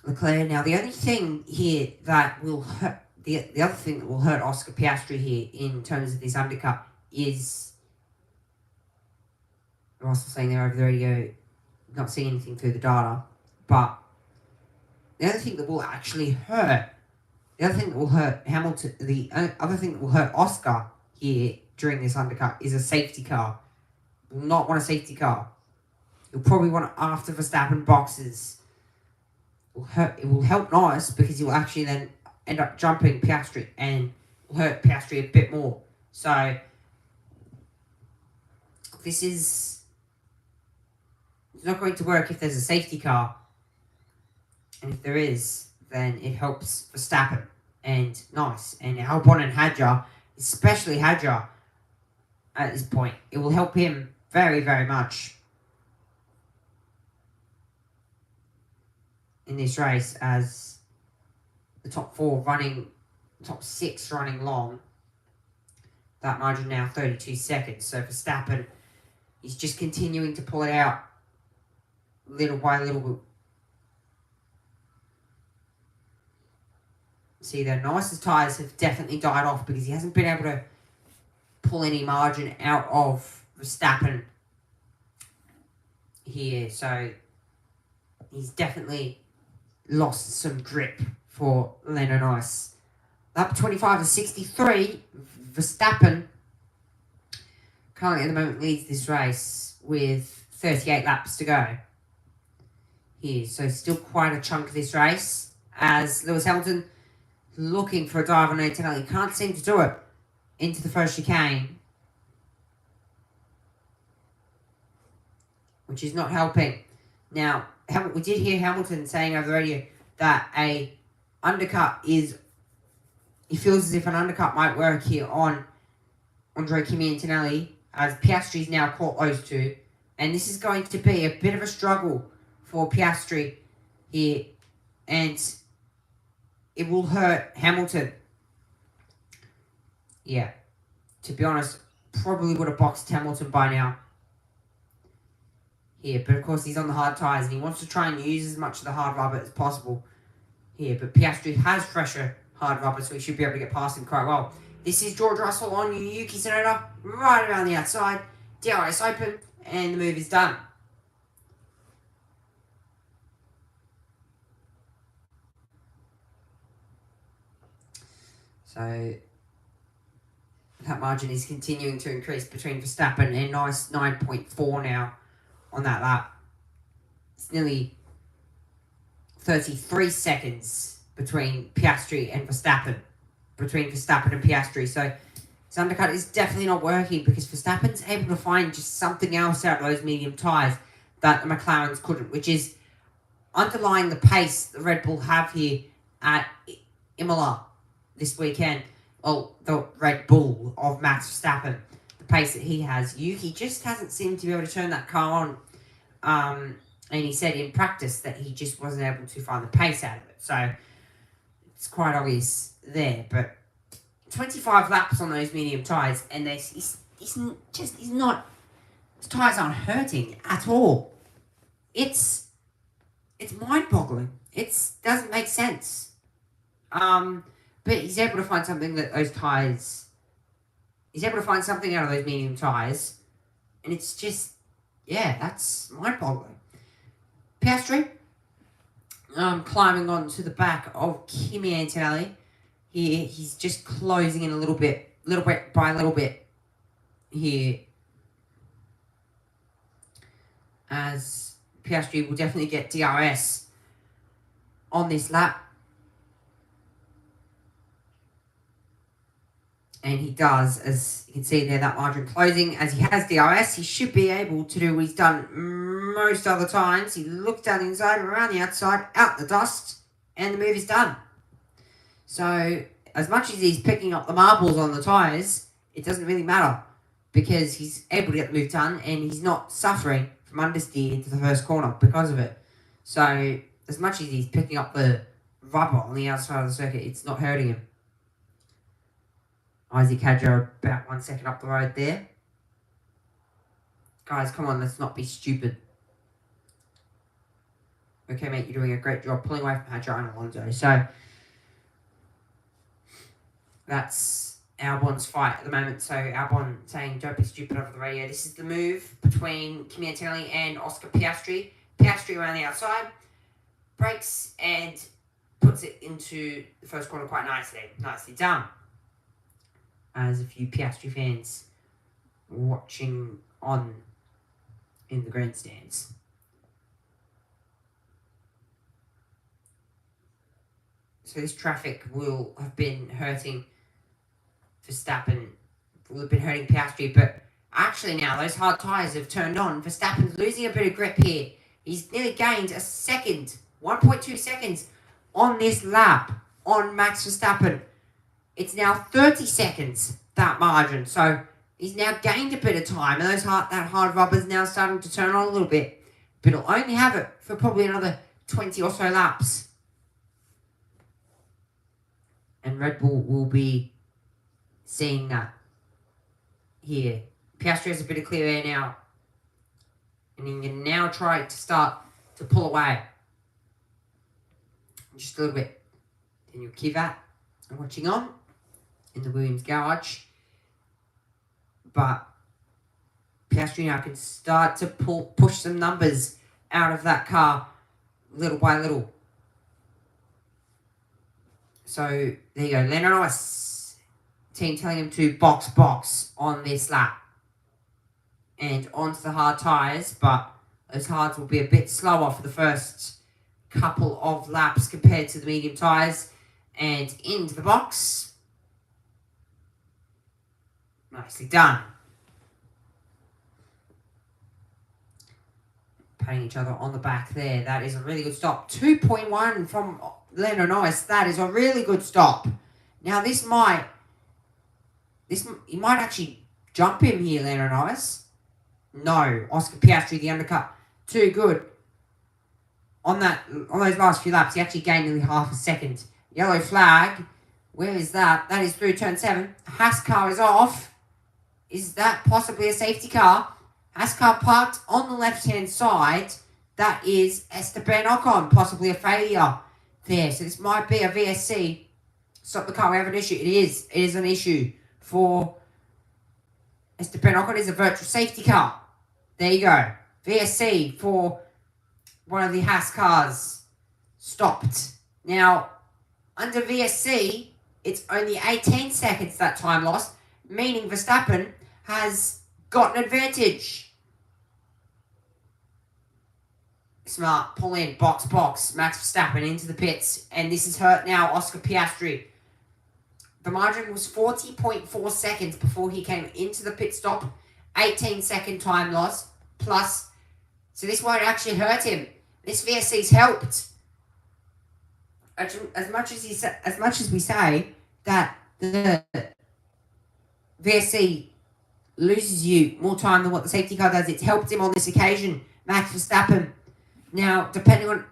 Leclerc. Now the only thing here that will hurt, the other thing that will hurt Oscar Piastri here in terms of this undercut is, I'm also saying there over the radio, not seeing anything through the data, but the other thing that will actually hurt, the other thing that will hurt Hamilton, the other thing that will hurt Oscar here during this undercut is a safety car. Will not want a safety car. You'll probably want it after Verstappen boxes. It will help Norris because he will actually then end up jumping Piastri and will hurt Piastri a bit more. So this is not going to work if there's a safety car. And if there is, then it helps Verstappen and Norris and Albon and Hadjar, especially Hadjar at this point. It will help him very, very much. in this race, as the top 6 running long. That margin now 32 seconds. So Verstappen is just continuing to pull it out little by little. See, the nicest tyres have definitely died off because he hasn't been able to pull any margin out of Verstappen here. So he's definitely lost some grip for Lando Norris. Lap 25 to 63, Verstappen currently at the moment leads this race with 38 laps to go here. So still quite a chunk of this race, as Lewis Hamilton looking for a dive on Antonelli. Can't seem to do it into the first chicane, which is not helping. Now, we did hear Hamilton saying over the radio that a undercut is... He feels as if an undercut might work here on Andre Kimi Antonelli, as Piastri's now caught those two. And this is going to be a bit of a struggle for Piastri here. And it will hurt Hamilton. Yeah. To be honest, probably would have boxed Hamilton by now. Here, but of course he's on the hard tyres and he wants to try and use as much of the hard rubber as possible here. But Piastri has fresher hard rubber, so he should be able to get past him quite well. This is George Russell on Yuki Tsunoda, right around the outside. DRS open, and the move is done. So that margin is continuing to increase between Verstappen and nice 9.4 now on that lap. It's nearly 33 seconds between Piastri and Verstappen. So his undercut is definitely not working because Verstappen's able to find just something else out of those medium tyres that the McLarens couldn't, which is underlying the pace the Red Bull have here at Imola this weekend. Well, the Red Bull of Max Verstappen, the pace that he has. Yuki just hasn't seemed to be able to turn that car on. And he said in practice that he just wasn't able to find the pace out of it. So it's quite obvious there. But 25 laps on those medium tyres, and he's not... His tyres aren't hurting at all. It's mind-boggling. It doesn't make sense. But he's able to find something that those tyres... He's able to find something out of those medium tyres. And it's just... Yeah, that's mind-boggling. Piastri, climbing onto the back of Kimi Antonelli. He's just closing in a little bit by little bit here. As Piastri will definitely get DRS on this lap. And he does, as you can see there, that margin closing. As he has DRS, he should be able to do what he's done most other times. He looks down the inside, around the outside, out the dust, and the move is done. So, as much as he's picking up the marbles on the tyres, it doesn't really matter, because he's able to get the move done, and he's not suffering from understeer into the first corner because of it. So, as much as he's picking up the rubber on the outside of the circuit, it's not hurting him. Isaac Hadjar about 1 second up the road there. Guys, come on, let's not be stupid. Okay, mate, you're doing a great job pulling away from Hadjar and Alonso. So, that's Albon's fight at the moment. So, Albon saying, don't be stupid over the radio. This is the move between Kimi Antonelli and Oscar Piastri. Piastri around the outside, brakes and puts it into the first corner quite nicely. Nicely done. As a few Piastri fans watching on in the grandstands. So this traffic will have been hurting Verstappen, will have been hurting Piastri, but actually now those hard tyres have turned on. Verstappen's losing a bit of grip here. He's nearly gained a second, 1.2 seconds on this lap on Max Verstappen. It's now 30 seconds, that margin. So he's now gained a bit of time. And that hard rubber's now starting to turn on a little bit. But he'll only have it for probably another 20 or so laps. And Red Bull will be seeing that here. Piastri has a bit of clear air now. And he can now try to start to pull away. Just a little bit. Daniel Kivat watching on in the Williams garage. But Piastri now can start to push some numbers out of that car little by little. So there you go. Lando Norris team telling him to box on this lap. And onto the hard tyres, but those hards will be a bit slower for the first couple of laps compared to the medium tyres. And into the box. Nicely done. Patting each other on the back there. That is a really good stop. 2.1 from Lando Norris. That is a really good stop. Now he might actually jump him here, Lando Norris. No, Oscar Piastri, the undercut, too good. On those last few laps, he actually gained nearly half a second. Yellow flag. Where is that? That is through turn 7. Haas car is off. Is that possibly a safety car? Haas car parked on the left-hand side. That is Esteban Ocon, possibly a failure there. So this might be a VSC. Stop the car, we have an issue. It is. It is an issue for Esteban Ocon. Is a virtual safety car. There you go. VSC for one of the Haas cars stopped. Now, under VSC, it's only 18 seconds that time lost, meaning Verstappen has got an advantage. Smart, pull in, box, Max Verstappen into the pits, and this is hurt now, Oscar Piastri. The margin was 40.4 seconds before he came into the pit stop. 18-second time loss plus, so this won't actually hurt him. This VSC's helped. As much as we say that the VSC loses you more time than what the safety car does, it's helped him on this occasion, Max Verstappen. Now, depending on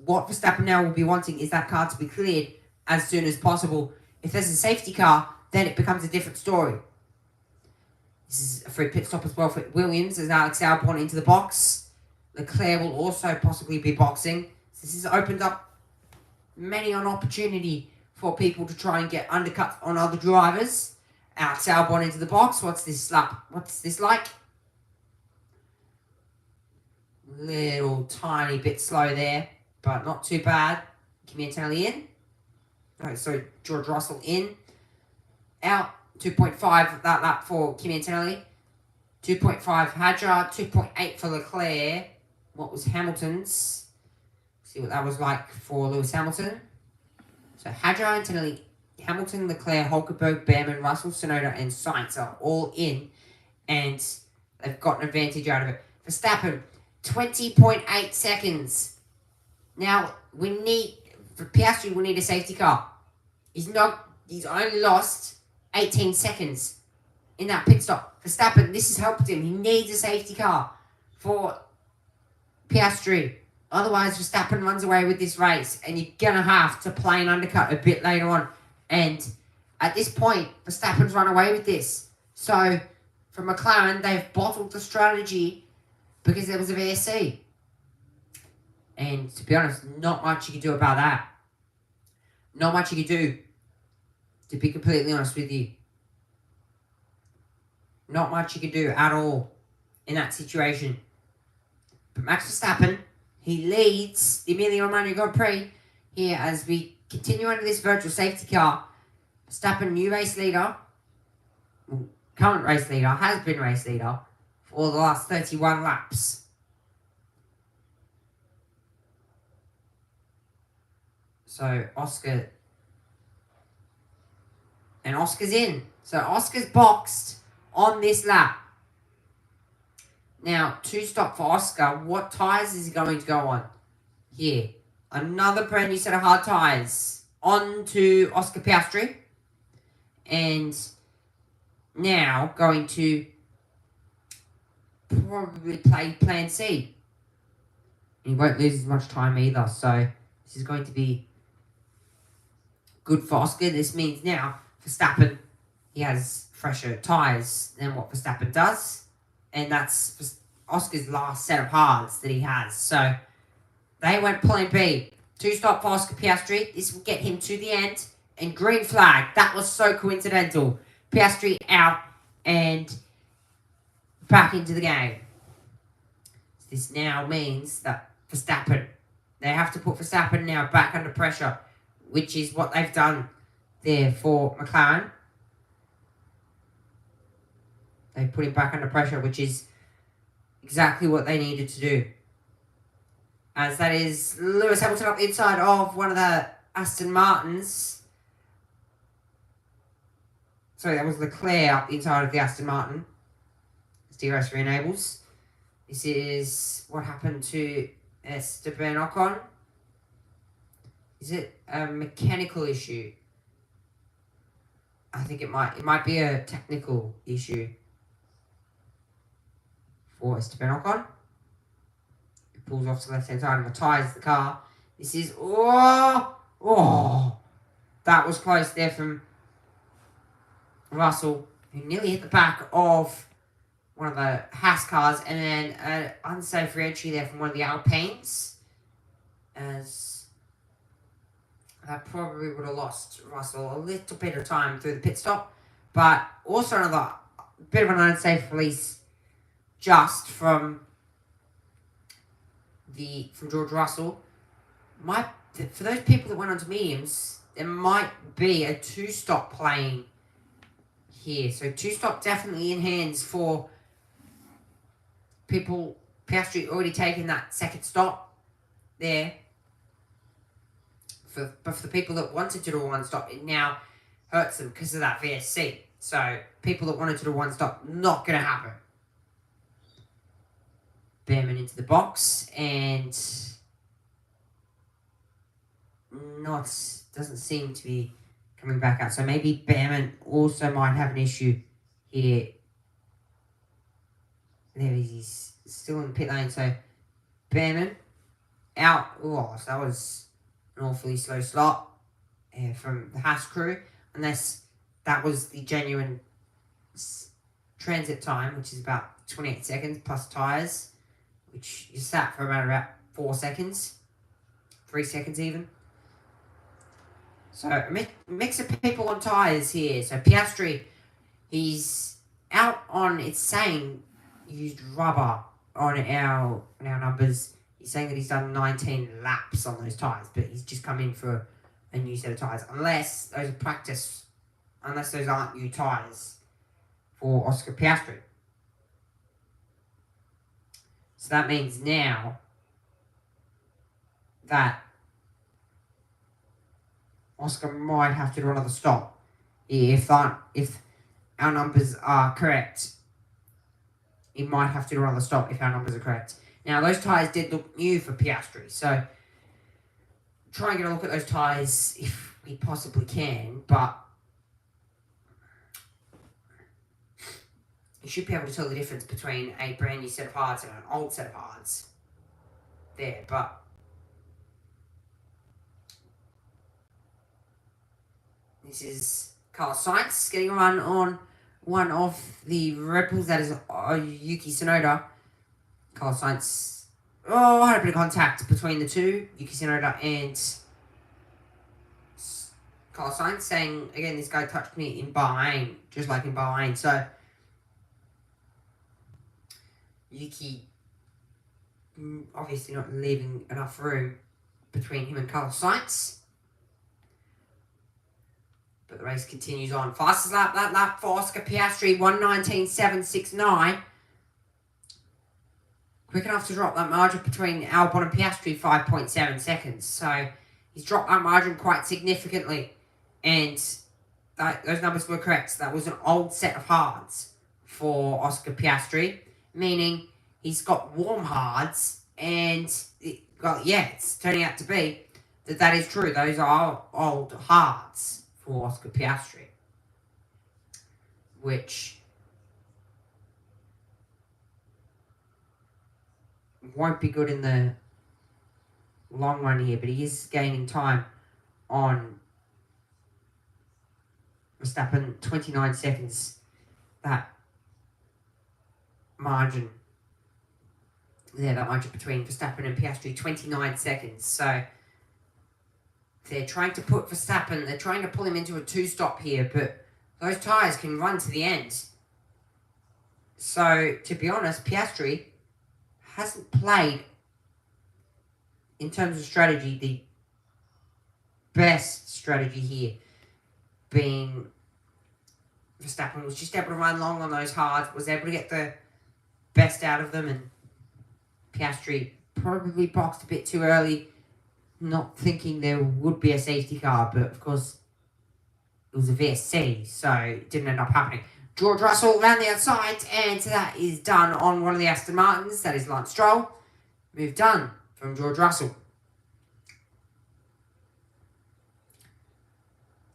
what Verstappen now will be wanting is that car to be cleared as soon as possible. If there's a safety car, then it becomes a different story. This is a free pit stop as well for Williams as Alex Albon into the box. Leclerc will also possibly be boxing. So this has opened up many an opportunity for people to try and get undercuts on other drivers. Alex Albon into the box. What's this like? Little tiny bit slow there, but not too bad. Kimi Antonelli in. Oh, so George Russell in. Out. 2.5 that lap for Kimi Antonelli. 2.5 Hadjar. 2.8 for Leclerc. What was Hamilton's? See what that was like for Lewis Hamilton. So Hadjar, Antonelli, Hamilton, Leclerc, Hulkenberg, Behrman, Russell, Tsunoda, and Sainz are all in, and they've got an advantage out of it. Verstappen, 20.8 seconds. Now for Piastri, we need a safety car. He's only lost 18 seconds in that pit stop. Verstappen, this has helped him. He needs a safety car for Piastri. Otherwise, Verstappen runs away with this race, and you're going to have to play an undercut a bit later on. And at this point, Verstappen's run away with this. So, for McLaren, they've bottled the strategy because there was a VSC. And to be honest, not much you can do about that. Not much you can do, to be completely honest with you. Not much you can do at all in that situation. But Max Verstappen, he leads the Emilia-Romagna Grand Prix here as we continue under this virtual safety car. Verstappen, new race leader, current race leader, has been race leader for the last 31 laps. So Oscar's in. So Oscar's boxed on this lap. Now, to stop for Oscar, what tyres is he going to go on? Here. Another brand new set of hard tyres. On to Oscar Piastri. And now going to probably play plan C. He won't lose as much time either, so this is going to be good for Oscar. This means now Verstappen, he has fresher tyres than what Verstappen does, and that's Oscar's last set of hards that he has. So they went plan B. 2-stop for Oscar Piastri. This will get him to the end. And green flag. That was so coincidental. Piastri out and back into the game. This now means that Verstappen, they have to put Verstappen now back under pressure, which is what they've done there for McLaren. They put him back under pressure, which is exactly what they needed to do. As that is Lewis Hamilton up the inside of one of the Aston Martins. Sorry, that was Leclerc up the inside of the Aston Martin. As DRS re-enables. This is what happened to Esteban Ocon. Is it a mechanical issue? I think it might be a technical issue for Esteban Ocon. It pulls off to the left-hand side and retires the car. This is... Oh! That was close there from Russell, who nearly hit the back of one of the Haas cars, and then an unsafe re-entry there from one of the Alpines, as that probably would have lost Russell a little bit of time through the pit stop, but also another bit of an unsafe release just from George Russell. For those people that went onto mediums, there might be a 2-stop playing here. So 2-stop definitely in hands for people. Piastri already taken that second stop there. But for the people that wanted to do a 1-stop, it now hurts them because of that VSC. So people that wanted to do a 1-stop, not going to happen. Behrman into the box, and doesn't seem to be coming back out. So maybe Behrman also might have an issue here. There he's still in the pit lane. So Behrman out. Oh, so that was an awfully slow slot from the Haas crew. Unless that was the genuine transit time, which is about 28 seconds plus tyres, which is sat for about 4 seconds. 3 seconds even. So a mix of people on tyres here. So Piastri, he's out on, it's saying, used rubber on our numbers. He's saying that he's done 19 laps on those tyres, but he's just come in for a new set of tyres. Unless those aren't new tyres for Oscar Piastri. So that means now that Oscar might have to do another stop if our numbers are correct. He might have to do another stop if our numbers are correct. Now, those tyres did look new for Piastri, so try and get a look at those tyres if we possibly can, but you should be able to tell the difference between a brand new set of hards and an old set of hards there, but this is Carlos Sainz getting a run on one of the Red Bulls, that is Yuki Tsunoda. Carlos Sainz, had a bit of contact between the two, Yuki Tsunoda and Carlos Sainz, saying, again, this guy touched me in Bahrain, just like in Bahrain. So, Yuki obviously not leaving enough room between him and Carlos Sainz. But the race continues on. Fastest lap, that lap for Oscar Piastri, 1:19.769. Quick enough to drop that margin between Albon and Piastri, 5.7 seconds. So he's dropped that margin quite significantly. And those numbers were correct. So that was an old set of hards for Oscar Piastri, meaning he's got warm hards. And, it's turning out to be that is true. Those are old hards for Oscar Piastri, which won't be good in the long run here, but he is gaining time on Verstappen. 29 seconds. That margin there, that margin between Verstappen and Piastri, 29 seconds. So they're trying to put Verstappen, they're trying to pull him into a two-stop here, but those tyres can run to the end. So, to be honest, Piastri hasn't played, in terms of strategy, the best strategy here, being Verstappen was just able to run long on those hards, was able to get the best out of them, and Piastri probably boxed a bit too early, not thinking there would be a safety car, but of course it was a VSC, so it didn't end up happening. George Russell around the outside, and that is done on one of the Aston Martins. That is Lance Stroll. Move done from George Russell.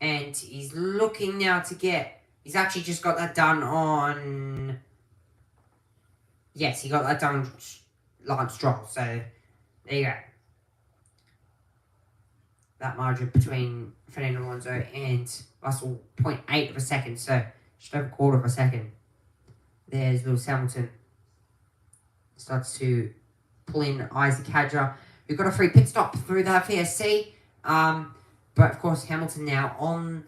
And he's looking now to get... He's actually just got that done on... Yes, he got that done on Lance Stroll. So, there you go. That margin between Fernando Alonso and Russell, 0.8 of a second. So, just over a quarter of a second. There's Lewis Hamilton. Starts to pull in Isaac Hadjar, who got a free pit stop through that VSC. But of course, Hamilton now on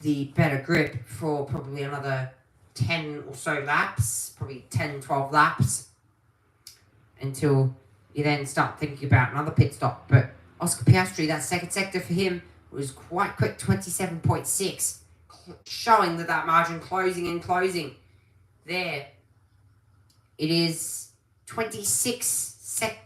the better grip for probably another 10 or so laps, probably 10, 12 laps, until you then start thinking about another pit stop. But Oscar Piastri, that second sector for him was quite quick, 27.6, showing that margin closing and closing. There, it is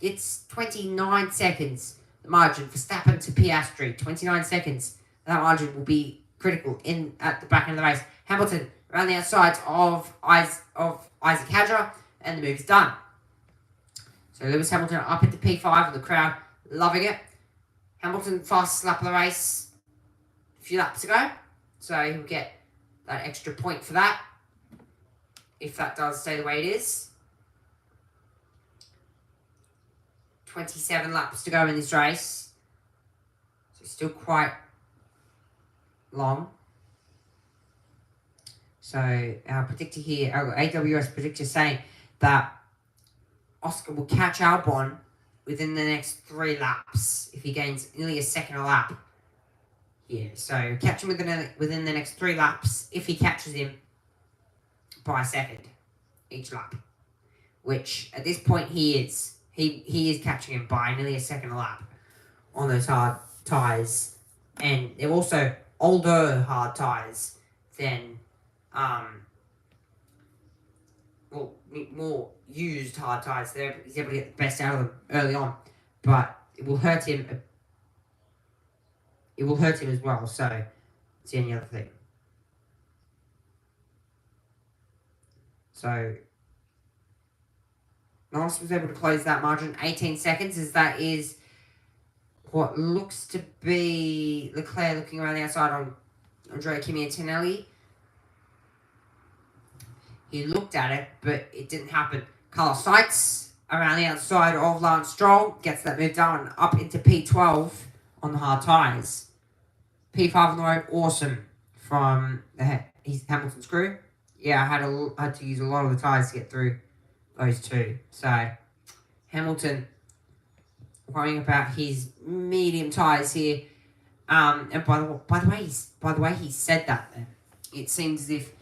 it's 29 seconds. The margin for Verstappen to Piastri, 29 seconds. That margin will be critical at the back end of the race. Hamilton around the outside of Isaac Hadjar, and the move is done. So Lewis Hamilton up into P5, and the crowd loving it. Hamilton fastest lap of the race, a few laps to go, so he'll get that extra point for that, if that does stay the way it is. 27 laps to go in this race, so still quite long. So our predictor here, our AWS predictor, saying that Oscar will catch Albon within the next 3 laps if he gains nearly a second a lap here. So catch him within the next 3 laps if he catches him by a second each lap, which at this point he is. He is catching him by nearly a second a lap on those hard tyres. And they're also older hard tyres than, more used hard tyres. He's able to get the best out of them early on. But it will hurt him. It will hurt him as well, so it's the only other thing. So Norris was able to close that margin 18 seconds, as that is what looks to be Leclerc looking around the outside on Andrea Kimi Antonelli. He looked at it, but it didn't happen. Carlos Sainz around the outside of Lance Stroll gets that move done up into P12 on the hard tyres. P5 on the road, awesome from Hamilton's crew. Yeah, I had to use a lot of the tyres to get through those two. So Hamilton worrying about his medium tyres here. And by the way, he said that. It seems as if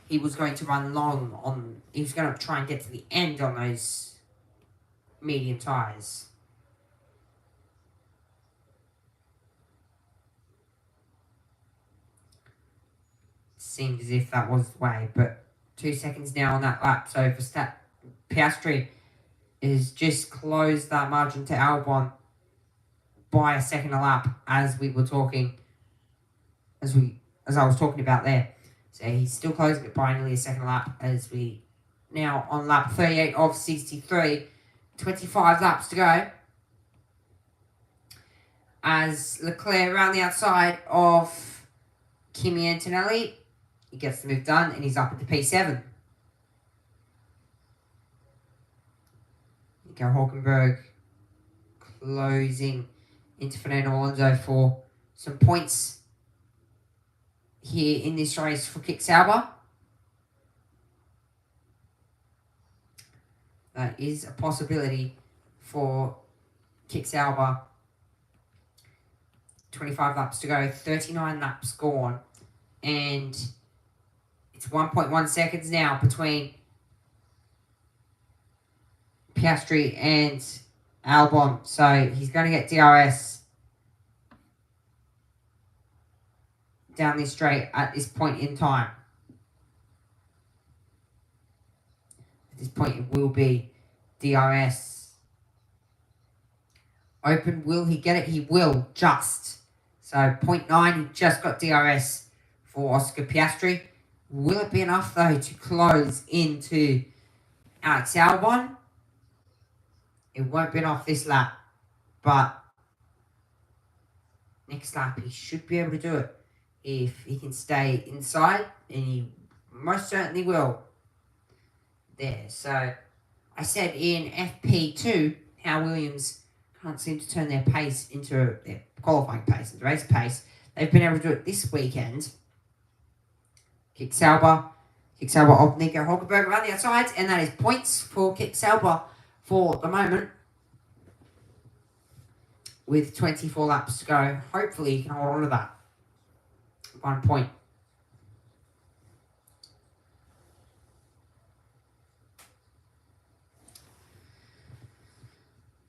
he was going to run long on. He was going to try and get to the end on those medium tyres. Seemed as if that was the way, but 2 seconds now on that lap. So for Piastri has just closed that margin to Albon by a second a lap, as we were talking, as I was talking about there. So he's still closing it by nearly a second a lap, as we now on lap 38 of 63, 25 laps to go. As Leclerc around the outside of Kimi Antonelli, he gets the move done, and he's up into P7. Nico Hulkenberg closing into Fernando Alonso for some points here in this race for Kick Sauber. That is a possibility for Kick Sauber. 25 laps to go, 39 laps gone, and it's 1.1 seconds now between Piastri and Albon, so he's going to get DRS down this straight at this point in time. At this point it will be DRS. Open, will he get it? He will, just. So 0.9, he just got DRS for Oscar Piastri. Will it be enough though to close into Alex Albon? It won't be enough this lap, but next lap he should be able to do it if he can stay inside, and he most certainly will. There, so I said in FP2 how Williams can't seem to turn their pace into their qualifying pace, into race pace. They've been able to do it this weekend. Kick Sauber of Nico Hulkenberg around the outside, and that is points for Kick Sauber for the moment. With 24 laps to go, hopefully he can hold on to that 1 point.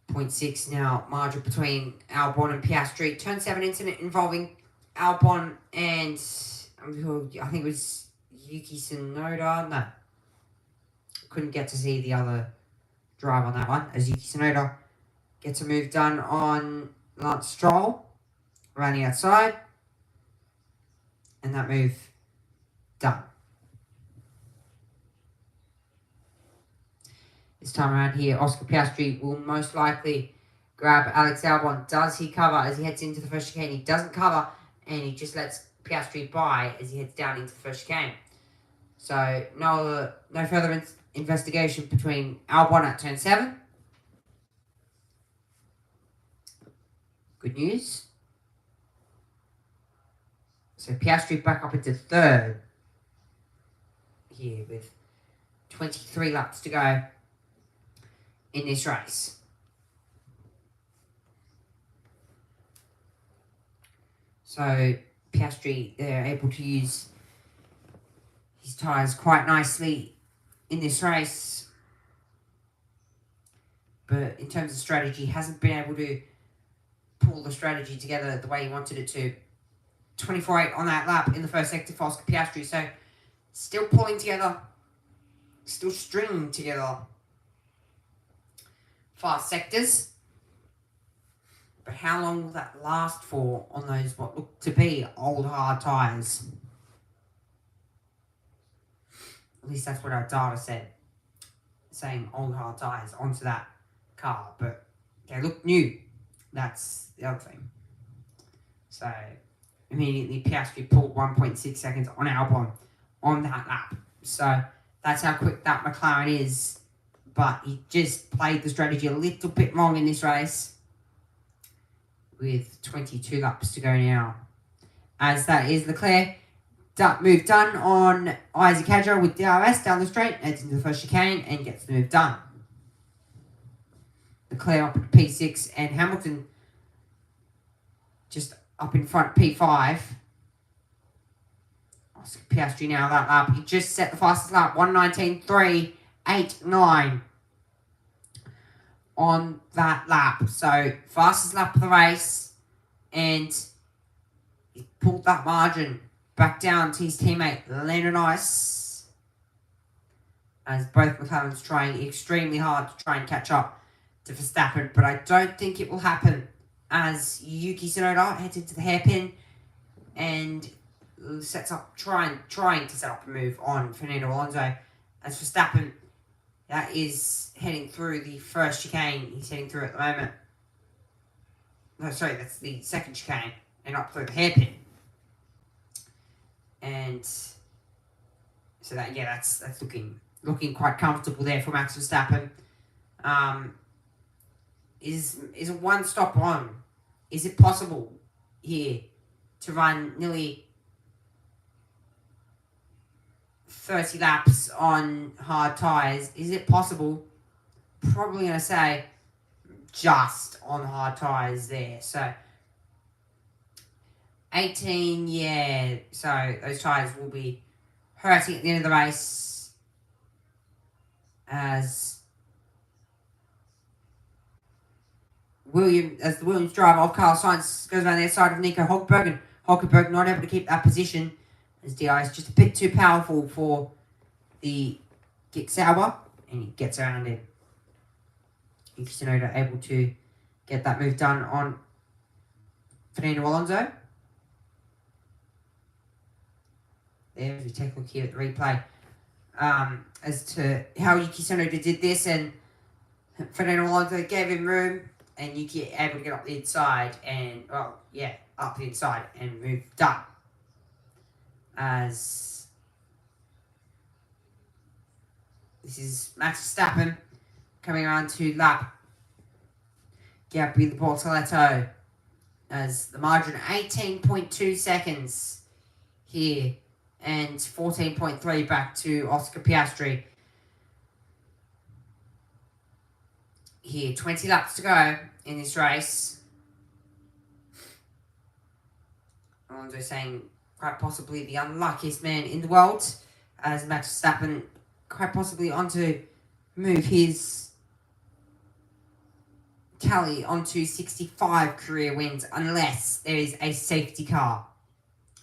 Point 6 now, margin between Albon and Piastri. Turn 7 incident involving Albon and I think it was Yuki Tsunoda. No, couldn't get to see the other drive on that one, as Yuki Tsunoda gets a move done on Lance Stroll around the outside, and that move done. This time around here, Oscar Piastri will most likely grab Alex Albon. Does he cover as he heads into the first chicane? He doesn't cover, and he just lets Piastri by as he heads down into the first chicane. So no further investigation between Albon at turn 7. Good news. So Piastri back up into 3rd here with 23 laps to go in this race. So Piastri, they're able to use his tyres quite nicely in this race, but in terms of strategy, hasn't been able to pull the strategy together the way he wanted it to. 24.8 on that lap in the first sector for Oscar Piastri, so still pulling together, still stringing together fast sectors. But how long will that last for on those what look to be old hard tyres? At least that's what our data said, saying old hard tyres onto that car, but they look new. That's the other thing. So immediately Piastri pulled 1.6 seconds on Albon on that lap. So that's how quick that McLaren is. But he just played the strategy a little bit wrong in this race with 22 laps to go now. As that is Leclerc. Move done on Isaac Hadjar with DRS down the straight, heads into the first chicane and gets the move done. Leclerc up at P6 and Hamilton just up in front, P5. Oscar Piastri now that lap. He just set the fastest lap, 1:19.389 on that lap. So fastest lap of the race, and he pulled that margin back down to his teammate Lando Norris, as both McLarens trying extremely hard to try and catch up to Verstappen, but I don't think it will happen, as Yuki Tsunoda heads into the hairpin and sets up trying to set up a move on Fernando Alonso, as Verstappen that is heading through the first chicane. He's heading through at the moment. No, sorry, that's the second chicane, and up through the hairpin. And so that's looking quite comfortable there for Max Verstappen. is a one stop on. Is it possible here to run nearly 30 laps on hard tyres? Is it possible? Probably going to say just on hard tyres there. So 18, yeah. So those tyres will be hurting at the end of the race as the Williams driver of Carlos Sainz goes around the side of Nico Hulkenberg, and Hulkenberg not able to keep that position as DI is just a bit too powerful for the Gick Sauber, and he gets around it. Yuki Tsunoda able to get that move done on Fernando Alonso. There, if you take a look here at the replay, as to how Yuki Tsunoda did this, and Fernando Alonso gave him room, and Yuki able to get up the inside, and, up the inside, and move done. As this is Max Verstappen coming around to lap Gabriele Bortoletto, as the margin 18.2 seconds here, and 14.3 back to Oscar Piastri. Here, 20 laps to go in this race. Alonso saying quite possibly the unluckiest man in the world, as Max Verstappen quite possibly on to move his tally onto 65 career wins unless there is a safety car.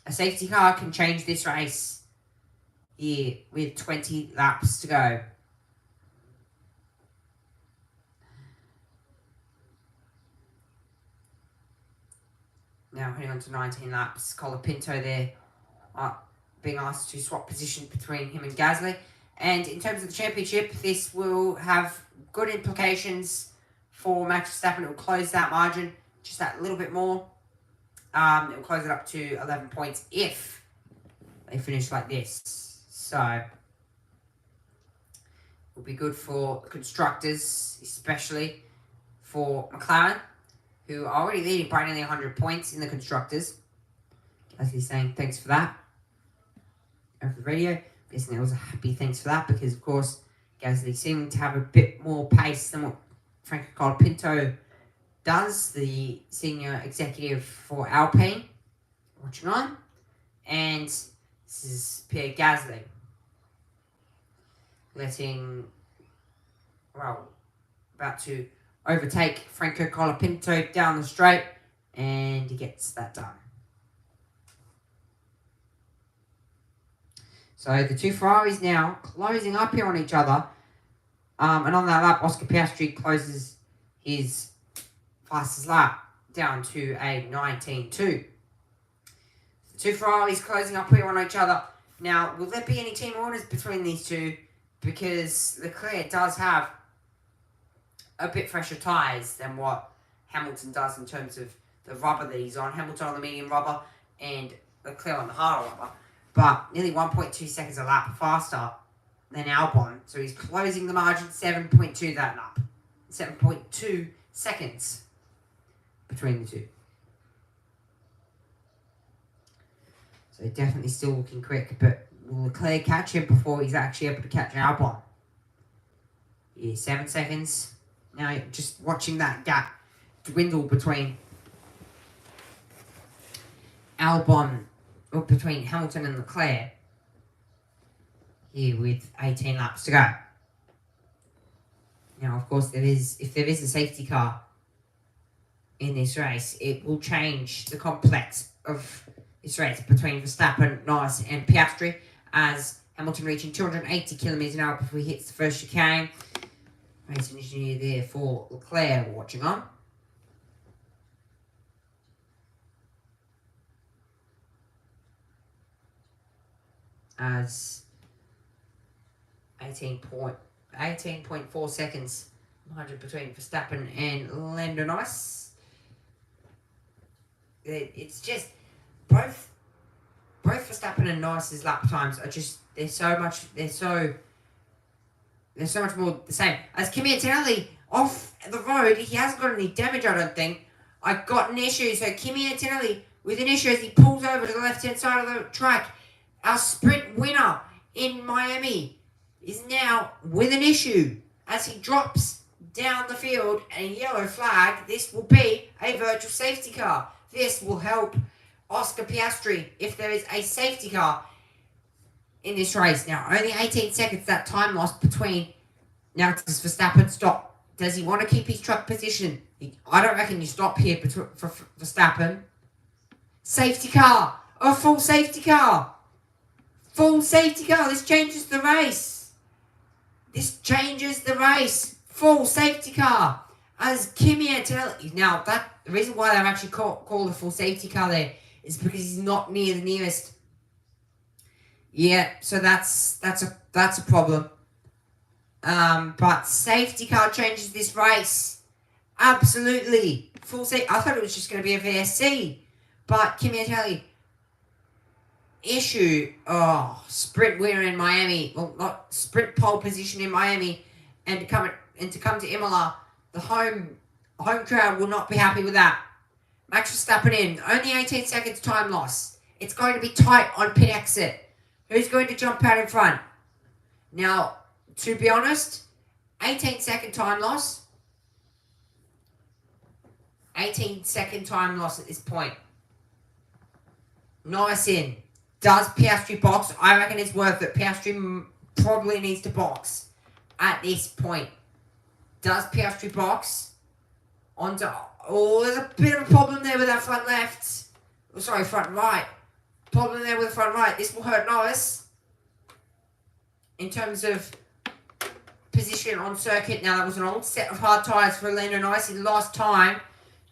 A safety car can change this race here with 20 laps to go. Now heading on to 19 laps, Colapinto there being asked to swap position between him and Gasly. And in terms of the championship, this will have good implications for Max Verstappen. It will close that margin just that little bit more. It will close it up to 11 points if they finish like this. So it will be good for constructors, especially for McLaren, who are already leading by nearly 100 points in the constructors. Gasly saying thanks for that over the radio. Guessing there was a happy thanks for that, because of course Gasly seemed to have a bit more pace than what Franco Colapinto does, the senior executive for Alpine, watching on. And this is Pierre Gasly about to overtake Franco Colapinto down the straight, and he gets that done. So the two Ferraris now closing up here on each other. And on that lap, Oscar Piastri closes his fastest lap down to a 19.2. The two Ferraris closing up here on each other. Now, will there be any team orders between these two? Because Leclerc does have a bit fresher tyres than what Hamilton does in terms of the rubber that he's on. Hamilton on the medium rubber and Leclerc on the harder rubber. But nearly 1.2 seconds a lap faster than Albon. So he's closing the margin 7.2 that lap. 7.2 seconds between the two. So definitely still looking quick, but will Leclerc catch him before he's actually able to catch Albon? Yeah, 7 seconds. Now just watching that gap dwindle between between Hamilton and Leclerc here with 18 laps to go. Now, of course, if there is a safety car in this race, it will change the complex of this race between Verstappen, Norris and Piastri, as Hamilton reaching 280 kilometers an hour before he hits the first chicane. Race engineer there for Leclerc watching on. As 18.4 seconds margin between Verstappen and Lando Norris. It's just both Verstappen and Norris's lap times are just they're so much more the same. As Kimi Antonelli off the road. He hasn't got any damage, I don't think. I got an issue. So Kimi Antonelli with an issue as he pulls over to the left-hand side of the track. Our sprint winner in Miami is now with an issue as he drops down the field and a yellow flag. This will be a virtual safety car. This will help Oscar Piastri if there is a safety car in this race. Now, only 18 seconds, that time lost between. Now, does Verstappen stop? Does he want to keep his truck position? I don't reckon you stop here for Verstappen. Safety car. A full safety car. Full safety car. This changes the race. This changes the race. Full safety car. As Kimi Antonelli. Now, the reason why they've actually called a full safety car there is because he's not near the nearest. Yeah, so that's a problem. But safety car changes this race. Absolutely. Full safety. I thought it was just going to be a VSC. But Kimi Antonelli. Issue. Oh, sprint winner in Miami. Well, not sprint pole position in Miami. And to come to Imola, the home crowd will not be happy with that. Max Verstappen in. Only 18 seconds time loss. It's going to be tight on pit exit. Who's going to jump out in front? Now, to be honest, 18-second time loss. 18-second time loss at this point. Nice in. Does Piastri box? I reckon it's worth it. Piastri probably needs to box at this point. Does Piastri box? Oh, there's a bit of a problem there with that front left. Oh, sorry, front right. Problem there with the front right. This will hurt Norris in terms of position on circuit. Now, that was an old set of hard tyres for Lando Norris. He lost time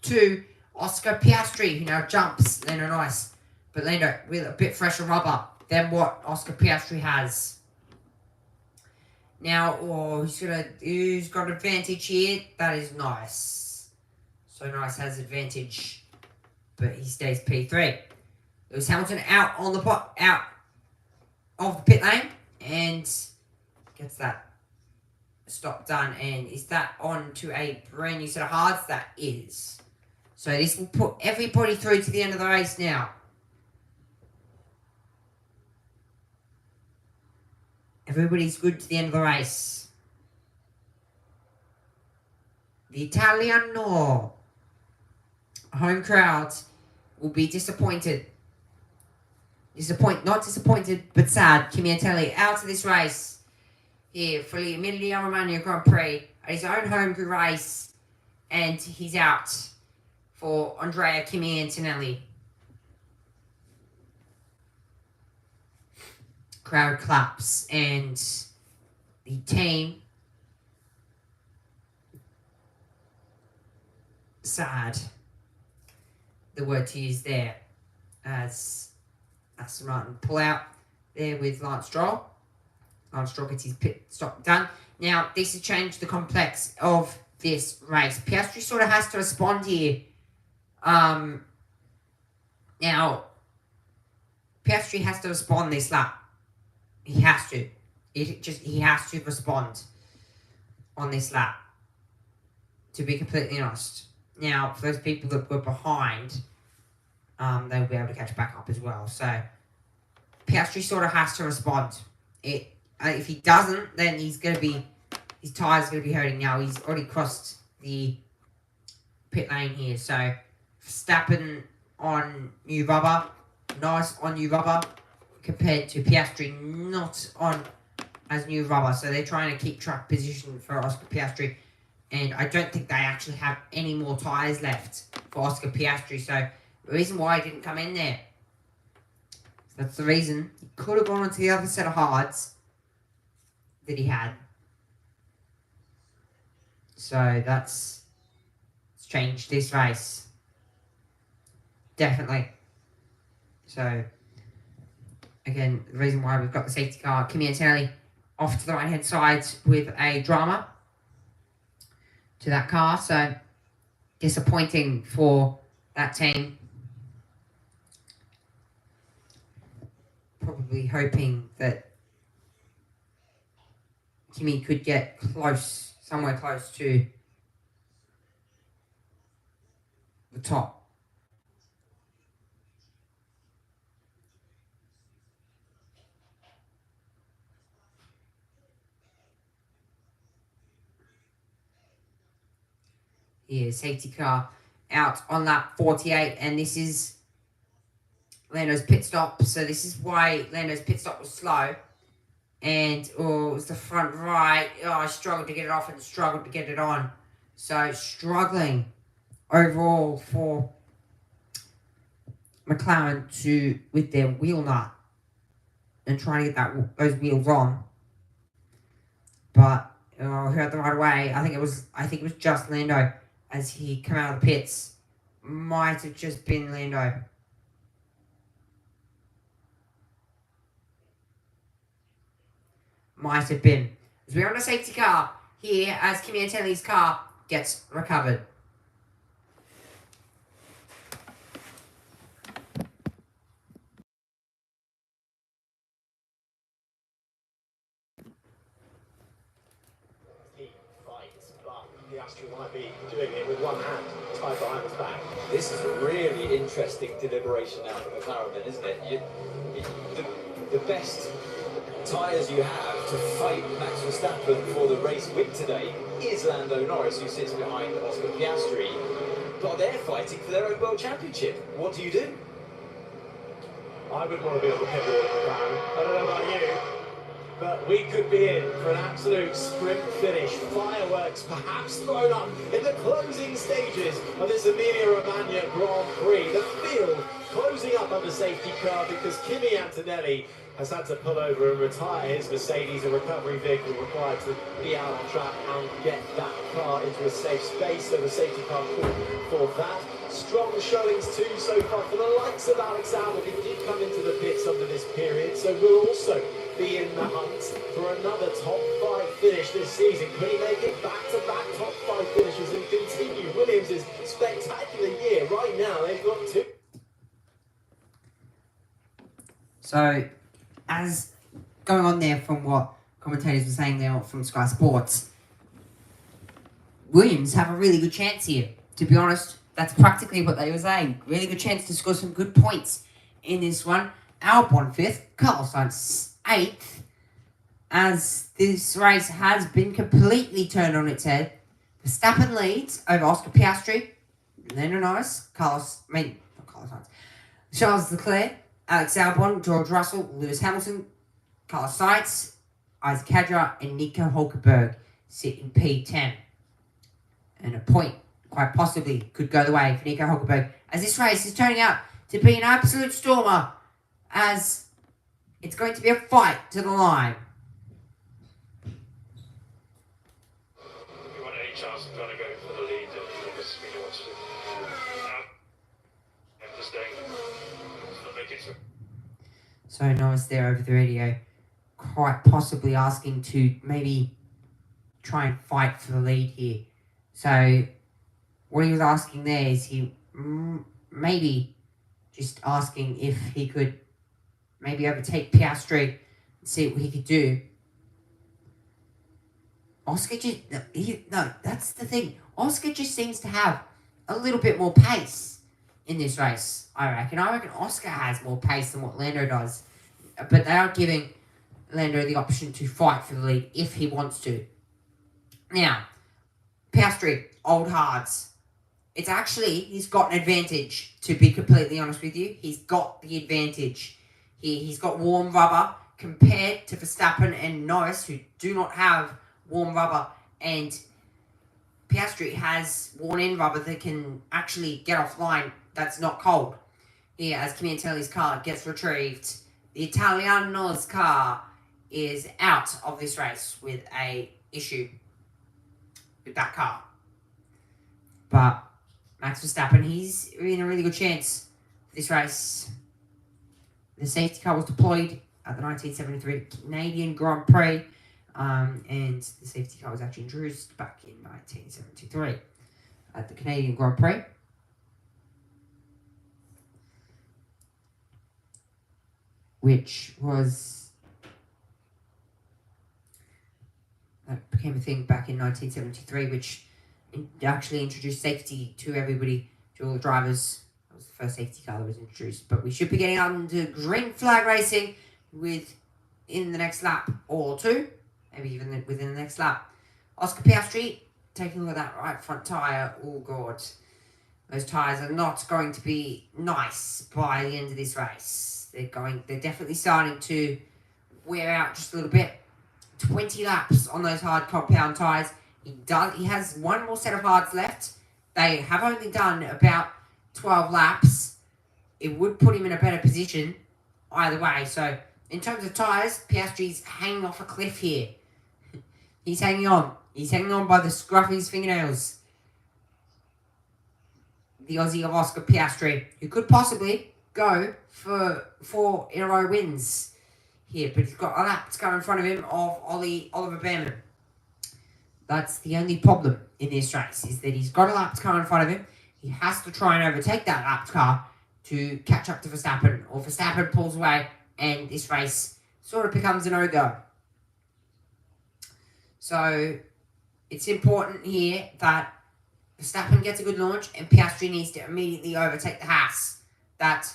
to Oscar Piastri, who now jumps Lando Norris. But Lando with a bit fresher rubber than what Oscar Piastri has. Now, who's got advantage here? That is Norris. So Norris has advantage, but he stays P3. Lewis Hamilton out of the pit lane and gets that stop done. And is that on to a brand new set of hards? That is. So this will put everybody through to the end of the race now. Everybody's good to the end of the race. The Italiano home crowd will be disappointed. Not disappointed, but sad. Kimi Antonelli out of this race here for the Emilia-Romagna Grand Prix at his own home race, and he's out for Andrea Kimi Antonelli. Crowd claps, and the team sad. The word to use there as Aston Martin pull out there with Lance Stroll. Lance Stroll gets his pit stop done. Now, this has changed the complex of this race. Piastri sort of has to respond here. Now, Piastri has to respond this lap. He has to. He has to respond on this lap, to be completely honest. Now, for those people that were behind, they'll be able to catch back up as well. So, Piastri sort of has to respond. If he doesn't, then his tyres are going to be hurting now. He's already crossed the pit lane here. So, Verstappen on new rubber. Nice on new rubber. Compared to Piastri, not on as new rubber. So, they're trying to keep track position for Oscar Piastri. And I don't think they actually have any more tyres left for Oscar Piastri. So, the reason why he didn't come in there. That's the reason. He could have gone onto the other set of hards that he had. So, it's changed this race. Definitely. So, again, the reason why we've got the safety car, Kimi Antonelli off to the right-hand side with a drama to that car. So, disappointing for that team. Probably hoping that Kimi could get somewhere close to the top. Here, safety car out on lap 48, and this is Lando's pit stop. So this is why Lando's pit stop was slow. And, it was the front right. I struggled to get it off and struggled to get it on. So, struggling overall for McLaren with their wheel nut and trying to get those wheels on. But, heard the right away. I think it was just Lando as he came out of the pits. Might have just been Lando. Might have been. As we're on a safety car here as Kimi Antonelli's car gets recovered. He fights, but Piastri might be doing it with one hand tied behind his back. This is a really interesting deliberation now for McLaren, then, isn't it? The best tyres you have to fight Max Verstappen for the race win today is Lando Norris, who sits behind Oscar Piastri, but they're fighting for their own world championship. What do you do? I would want to be on the pit wall, McLaren. I don't know about you, but we could be in for an absolute sprint finish. Fireworks perhaps thrown up in the closing stages of this Emilia-Romagna Grand Prix. The field closing up under safety car because Kimi Antonelli has had to pull over and retire his Mercedes, a recovery vehicle required to be out on track and get that car into a safe space. So the safety car called for that. Strong showings too so far for the likes of Alex Albon, who did come into the pits under this period. So we'll also be in the hunt for another top 5 finish this season. Could he make it back-to-back top 5 finishes and continue Williams' spectacular year? Right now, they've got 2. So, as going on there from what commentators were saying there from Sky Sports, Williams have a really good chance here. To be honest, that's practically what they were saying. Really good chance to score some good points in this one. Albon 5th, Carlos Sainz 8th, as this race has been completely turned on its head. Verstappen leads over Oscar Piastri, Lando Norris, not Carlos Sainz, Charles Leclerc, Alex Albon, George Russell, Lewis Hamilton, Carlos Sainz, Isaac Hadjar, and Nico Hulkenberg sit in P10. And a point quite possibly could go the way for Nico Hulkenberg, as this race is turning out to be an absolute stormer, as it's going to be a fight to the line. You want any chance of trying to go for the lead, because really wants to. I'm just staying. It's not making sense. So Norris there over the radio, quite possibly asking to maybe try and fight for the lead here. So what he was asking there is he maybe just asking if he could maybe overtake Piastri and see what he could do. Oscar that's the thing. Oscar just seems to have a little bit more pace in this race, I reckon. I reckon Oscar has more pace than what Lando does. But they are giving Lando the option to fight for the lead if he wants to. Now, Piastri, old hards. It's actually, he's got an advantage, to be completely honest with you. He's got the advantage. He's got warm rubber compared to Verstappen and Norris, who do not have warm rubber. And Piastri has worn-in rubber that can actually get offline that's not cold. Here, as Kimi Antonelli's car gets retrieved, the Italiano's car is out of this race with a issue with that car. But Max Verstappen, he's in a really good chance for this race. The safety car was deployed at the 1973 Canadian Grand Prix, and the safety car was actually introduced back in 1973 at the Canadian Grand Prix. Which was, that became a thing back in 1973, which actually introduced safety to everybody to all the drivers. That was the first safety car that was introduced. But we should be getting on to green flag racing in the next lap or two, maybe even within the next lap. Oscar Piastri taking a look at that right front tyre. Oh god, those tyres are not going to be nice by the end of this race. They're definitely starting to wear out just a little bit. 20 laps on those hard compound tyres. He has one more set of hards left. They have only done about 12 laps. It would put him in a better position either way. So in terms of tyres, Piastri's hanging off a cliff here. He's hanging on. He's hanging on by the scruff of his fingernails. The Aussie of Oscar Piastri, who could possibly go for 4 in a row wins here, but he's got a lap to go in front of him of Oliver Behrman. That's the only problem in this race, is that he's got a lap car in front of him. He has to try and overtake that lap car to catch up to Verstappen, or Verstappen pulls away and this race sort of becomes a no-go. So it's important here that Verstappen gets a good launch and Piastri needs to immediately overtake the Haas that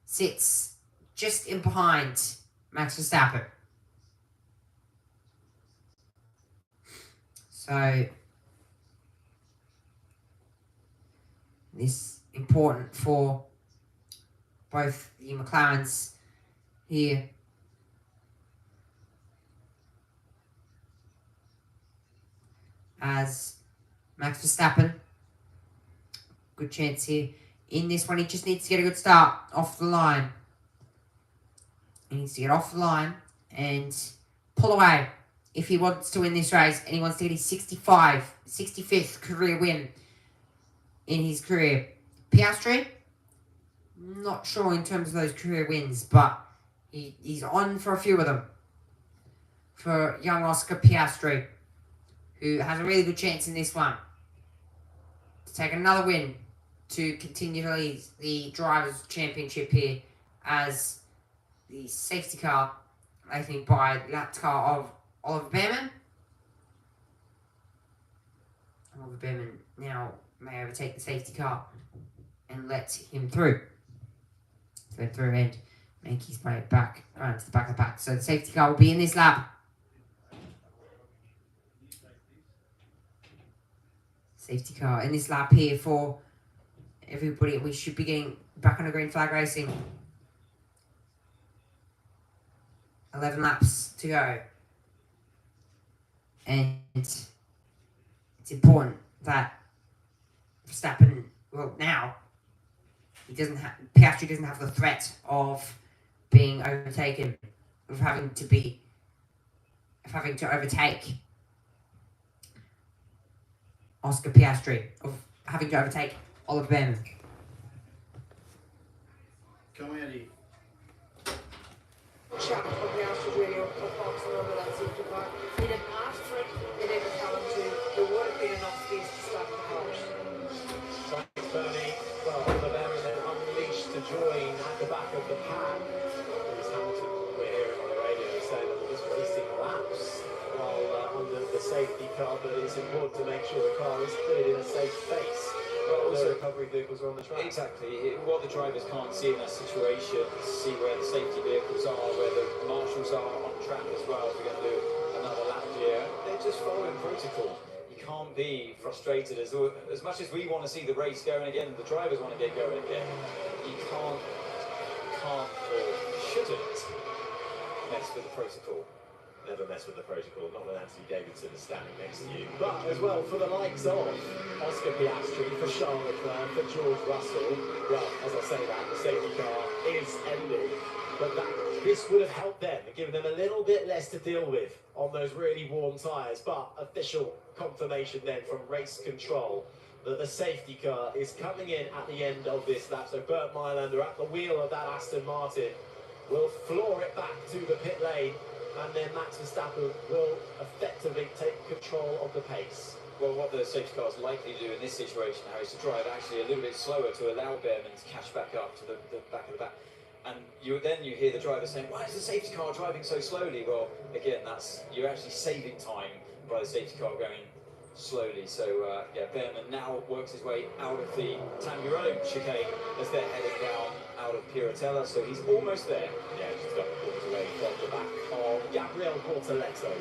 sits just in behind Max Verstappen. So this is important for both the McLarens here. As Max Verstappen, good chance here. In this one, he just needs to get a good start off the line. He needs to get off the line and pull away if he wants to win this race, and he wants to get his 65th career win in his career. Piastri, not sure in terms of those career wins, but he's on for a few of them. For young Oscar Piastri, who has a really good chance in this one to take another win to continue to lead the Drivers' Championship here as the safety car, I think, by the lap car of Oliver Behrman. Oliver Behrman now may overtake the safety car and let him through. So through and make his way back around to the back of the pack. So the safety car will be in this lap. Safety car in this lap here for everybody. We should be getting back on a green flag racing. 11 laps to go. And it's important that Verstappen, well, now, Piastri doesn't have the threat of being overtaken, of having to overtake Oscar Piastri, of having to overtake Oliver Behrman. Come here, Eddie. Chat for Piastri really up box and over that safety car. He didn't ask for it, they didn't tell him to. There would have been enough space to stop the cars. Thanks, Bernie. Well, Oliver Behrman then unleashed to join at the back of the pack. Lewis Hamilton, we're hearing on the radio, saying that we're just wasting laps while under the safety car, but it's important to make sure the car is cleared in a safe space. Well, also, the recovery vehicles are on the track. Exactly. What the drivers can't see in that situation is see where the safety vehicles are, where the marshals are on track as well. If we're going to do another lap here, they're just following protocol. You can't be frustrated as much as we want to see the race going again. The drivers want to get going again. You can't or shouldn't mess with the protocol. Never mess with the protocol, not when Anthony Davidson is standing next to you. But as well, for the likes of Oscar Piastri, for Charles Leclerc, for George Russell, well, as I say that, the safety car is ending. But this would have helped them and given them a little bit less to deal with on those really warm tyres. But official confirmation then from race control that the safety car is coming in at the end of this lap. So Bert Mailander at the wheel of that Aston Martin will floor it back to the pit lane. And then Max Verstappen will effectively take control of the pace. Well, what the safety car is likely to do in this situation, Harry, is to drive actually a little bit slower to allow Behrman to catch back up to the back of the back. And then you hear the driver saying, why is the safety car driving so slowly? Well, again, you're actually saving time by the safety car going slowly. So yeah, Behrman now works his way out of the Tamburello chicane as they're heading down out of Piratella. So he's almost there. Yeah, just got quarters away from the back of Gabriel Bortoletto,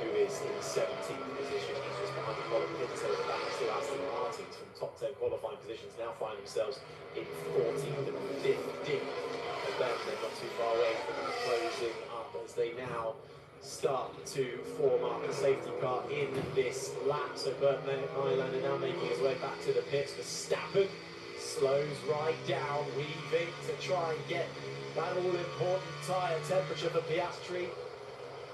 who is in 17th position. He's just behind Colin Pinto, the back to Aston Martins from top 10 qualifying positions, now find themselves in 14th and 15th. And then they're not too far away from closing up as they now start to form up a safety car in this lap. So Bertman Highlander now making his way back to the pits. Verstappen slows right down, weaving to try and get that all-important tyre temperature for Piastri.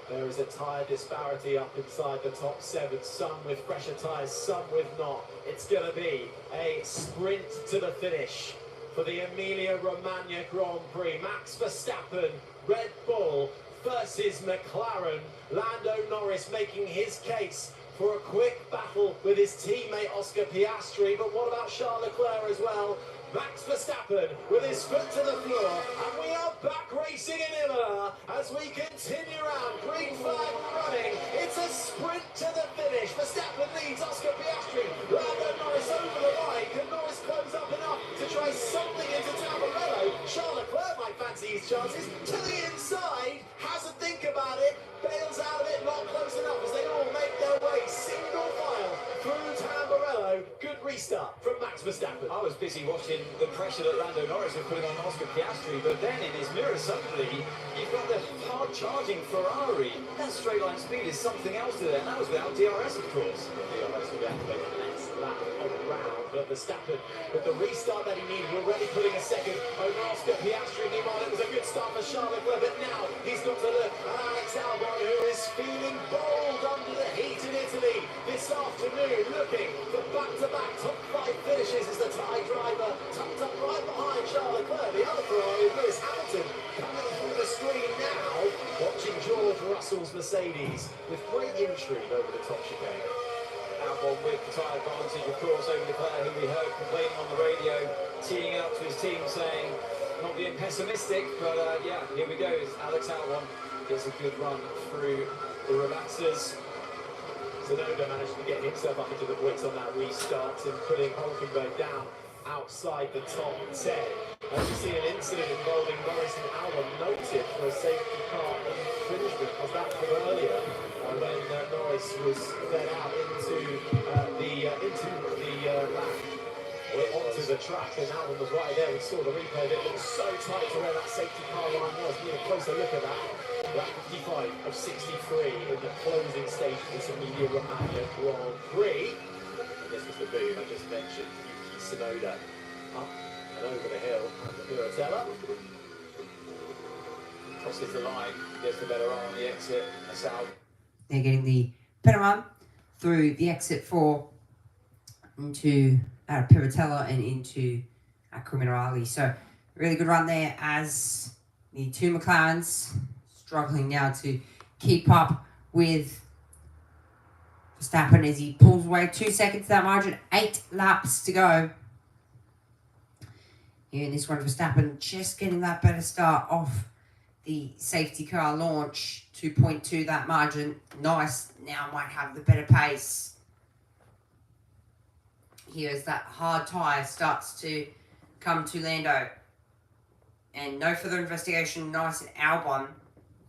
There is a tyre disparity up inside the top 7, some with fresher tyres, some with not. It's going to be a sprint to the finish for the Emilia-Romagna Grand Prix. Max Verstappen, Red Bull versus McLaren. Lando Norris making his case for a quick battle with his teammate Oscar Piastri. But what about Charles Leclerc as well? Max Verstappen with his foot to the floor, and we are back racing in Imola as we continue around. Green flag running. It's a sprint to the finish. Verstappen leads Oscar Piastri. Lando Norris over the line. Can Norris close up enough to try something into Tamburello? Charles Leclerc might fancy his chances. To the inside, has a think about it, bails out of it, not close enough as they all make their way single file through Tamburello. Good restart from Max Verstappen. I was busy watching the pressure that Lando Norris was putting on Oscar Piastri, but then in his mirror suddenly you've got the hard charging Ferrari. That straight line speed is something else to there, and that was without DRS of course. DRS will be activated next lap around, but Verstappen with the restart that he needed, already putting a second over Oscar Piastri. Meanwhile, it was a good start for Charles Leclerc, but now he's got to look at Alex Albon, who is feeling bold under the heat in Italy this afternoon, looking for back-to-back top 5 finishes as the Thai driver tucked up right behind Charles Leclerc. The other Ferrari, Lewis Hamilton, coming through the screen now, watching George Russell's Mercedes with great intrigue over the top chicane. Albon with the tyre advantage, of course, over Leclerc, who we heard complaining on the radio, teeing up to his team saying, not being pessimistic, but yeah, here we go. Alex Albon gets a good run through the relaxers. Tsunoda managed to get himself up into the points on that restart and putting Hulkenberg down outside the top 10. As you see an incident involving Norris and Albon noted for a safety car infringement. Was that from earlier when Norris was fed out into the lap onto the track, and Albon was right there. We saw the replay. It looked so tight to where that safety car line was. We had a closer look at that. Lap 55 of 63 in the closing stage of this Emilia-Romagna Grand Prix. And this was the boom I just mentioned. Yuki Tsunoda up and over the hill at the Piratella. Crosses the line, gets the better on the exit. That's out. They're getting the better run through the exit 4 into Piratella and into Criminali. So really good run there as the two McLarens struggling now to keep up with Verstappen as he pulls away 2 seconds to that margin. 8 laps to go. Here in this one, Verstappen just getting that better start off the safety car launch. 2.2 that margin. Nice. Now might have the better pace. Here as that hard tyre starts to come to Lando. And no further investigation. Nice and Albon.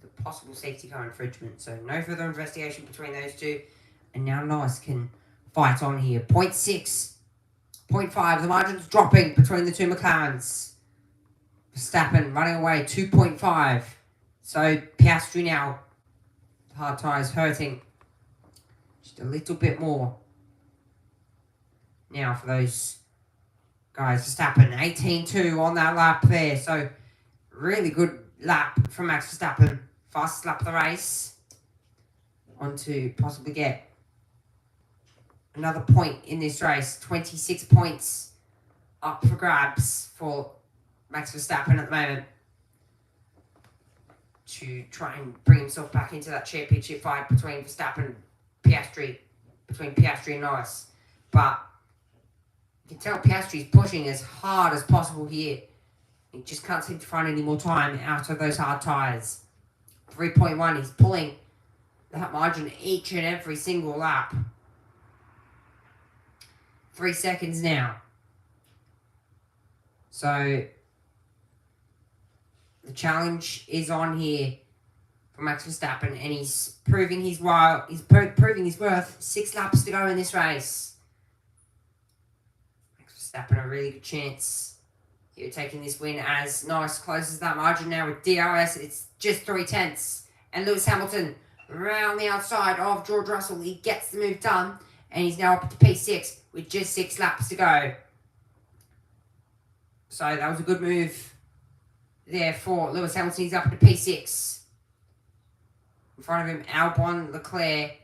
The possible safety car infringement. So no further investigation between those two. And now Nice can fight on here. 0.6. 0.5. The margin's dropping between the two McLarens. Verstappen running away. 2.5. So Piastri now. The hard tyres hurting. Just a little bit more. Now for those guys, Verstappen, 18.2 on that lap there. So really good lap from Max Verstappen. Fastest lap of the race. On to possibly get another point in this race. 26 points up for grabs for Max Verstappen at the moment. To try and bring himself back into that championship fight between Verstappen, Piastri, between Piastri and Norris. But you can tell Piastri's pushing as hard as possible here. He just can't seem to find any more time out of those hard tyres. 3.1, he's pulling that margin each and every single lap. 3 seconds now. So the challenge is on here for Max Verstappen, and he's proving his worth. 6 laps to go in this race. Max Verstappen a really good chance here taking this win as Norris closes that margin now with DRS. It's just 3 tenths, and Lewis Hamilton around the outside of George Russell. He gets the move done, and he's now up to P6 with just 6 laps to go. So that was a good move there for Lewis Hamilton. He's up to P6. In front of him, Albon, Leclerc,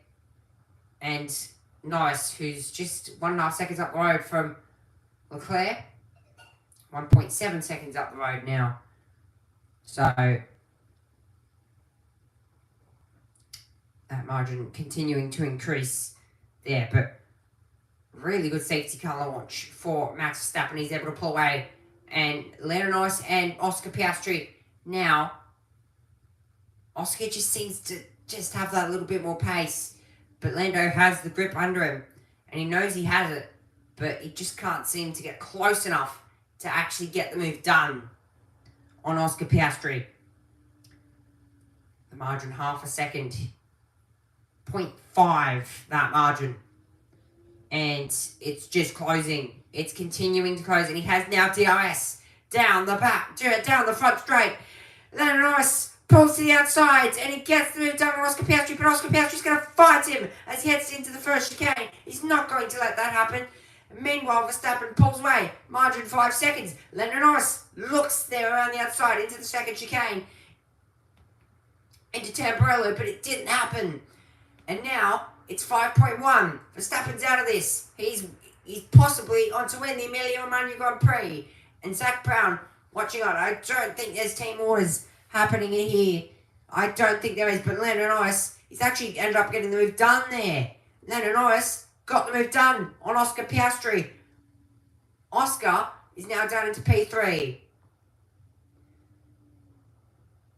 and Norris, who's just 1.5 seconds up the road from Leclerc. 1.7 seconds up the road now. So that margin continuing to increase there. But really good safety car launch for Max Verstappen. He's able to pull away. And Lando Norris and Oscar Piastri now. Oscar just seems to just have that little bit more pace. But Lando has the grip under him. And he knows he has it. But he just can't seem to get close enough to actually get the move done on Oscar Piastri. The margin, half a second. 0.5, that margin. And it's just closing. It's continuing to close. And he has now DRS down the back, down the front straight. Lando Norris pulls to the outside, and he gets the move done on Oscar Piastri, but Oscar Piastri's going to fight him as he heads into the first chicane. He's not going to let that happen. Meanwhile, Verstappen pulls away. Margin 5 seconds. Lando Norris looks there around the outside into the second chicane. Into Tamburello, but it didn't happen. And now it's 5.1. Verstappen's out of this. He's possibly on to win the Emilia-Romagna Grand Prix. And Zach Brown watching on. I don't think there's team orders happening in here. I don't think there is. But Lando Norris, he's actually ended up getting the move done there. Lando Norris got the move done on Oscar Piastri. Oscar is now down into P3.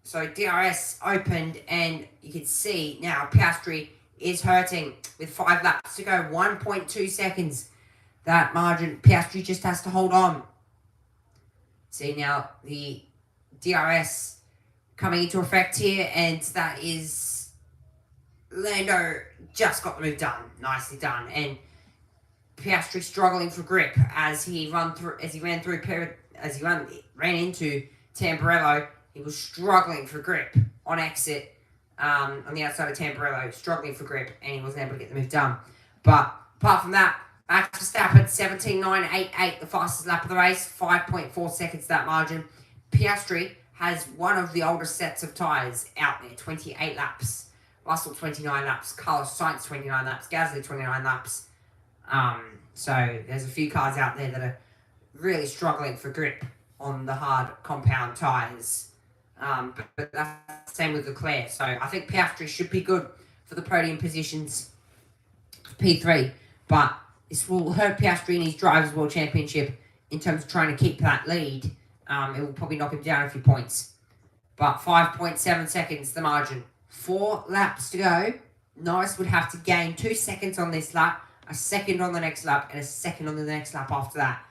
So DRS opened, and you can see now Piastri is hurting with 5 laps to go. 1.2 seconds. That margin, Piastri just has to hold on. See now the DRS coming into effect here, and that is Lando just got the move done. Nicely done. And Piastri struggling for grip as he ran into Tamburello. He was struggling for grip on exit on the outside of Tamburello, struggling for grip, and he wasn't able to get the move done. But apart from that, Max Verstappen 17.988, the fastest lap of the race, 5.4 seconds that margin. Piastri has one of the oldest sets of tyres out there, 28 laps. Russell 29 laps, Carlos Sainz 29 laps, Gasly 29 laps. So there's a few cars out there that are really struggling for grip on the hard compound tyres. But that's the same with Leclerc. So I think Piastri should be good for the podium positions for P3. But this will hurt Piastri in his Drivers' World Championship in terms of trying to keep that lead. It will probably knock him down a few points. But 5.7 seconds the margin. 4 laps to go. Norris would have to gain 2 seconds on this lap, a second on the next lap, and a second on the next lap after that.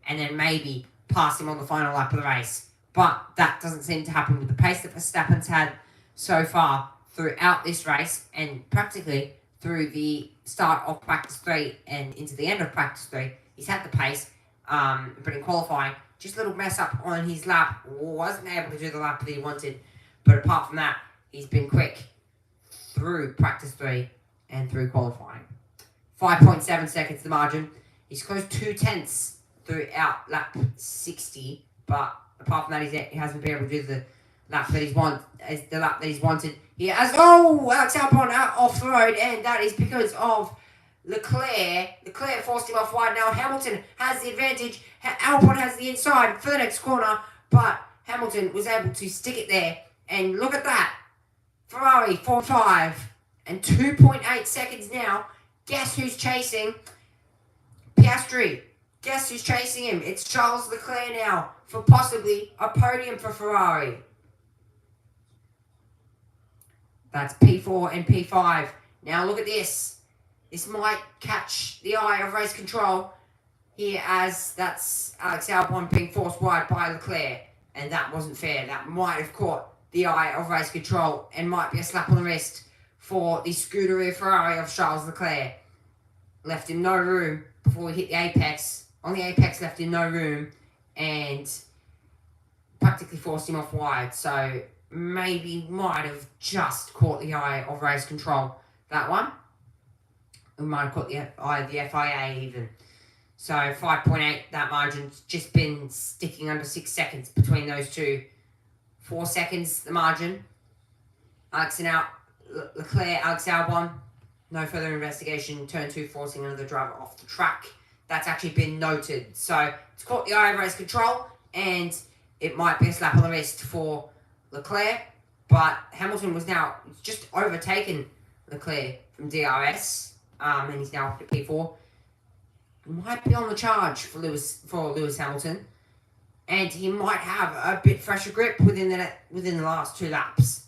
And then maybe pass him on the final lap of the race. But that doesn't seem to happen with the pace that Verstappen's had so far throughout this race, and practically through the start of practice 3 and into the end of practice 3. He's had the pace, but in qualifying, just a little mess up on his lap. Wasn't able to do the lap that he wanted. But apart from that, he's been quick through practice 3 and through qualifying. 5.7 seconds the margin. He's close 2 tenths throughout lap 60, but apart from that, he hasn't been able to do the lap that he's wanted. He has Alex Albon out off the road, and that is because of Leclerc. Leclerc forced him off wide. Now Hamilton has the advantage. Albon has the inside for the next corner, but Hamilton was able to stick it there. And look at that. Ferrari 4.5 and 2.8 seconds now. Guess who's chasing? Piastri. Guess who's chasing him? It's Charles Leclerc now for possibly a podium for Ferrari. That's P4 and P5. Now look at this. This might catch the eye of race control here, as that's Alex Albon being forced wide by Leclerc, and that wasn't fair. That might have caught the eye of race control and might be a slap on the wrist for the Scuderia Ferrari of Charles Leclerc. Left him no room before he hit the apex. On the apex, left him no room and practically forced him off wide. So maybe might have just caught the eye of race control, that one. We might have caught the eye of the FIA even. So 5.8, that margin's just been sticking under 6 seconds between those two. 4 seconds, the margin. Leclerc, Alex Albon, no further investigation. Turn 2, forcing another driver off the track. That's actually been noted. So it's caught the eye of race control, and it might be a slap on the wrist for Leclerc. But Hamilton was now just overtaken Leclerc from DRS, and he's now up to P4. Might be on the charge for Lewis Hamilton, and he might have a bit fresher grip within the last 2 laps.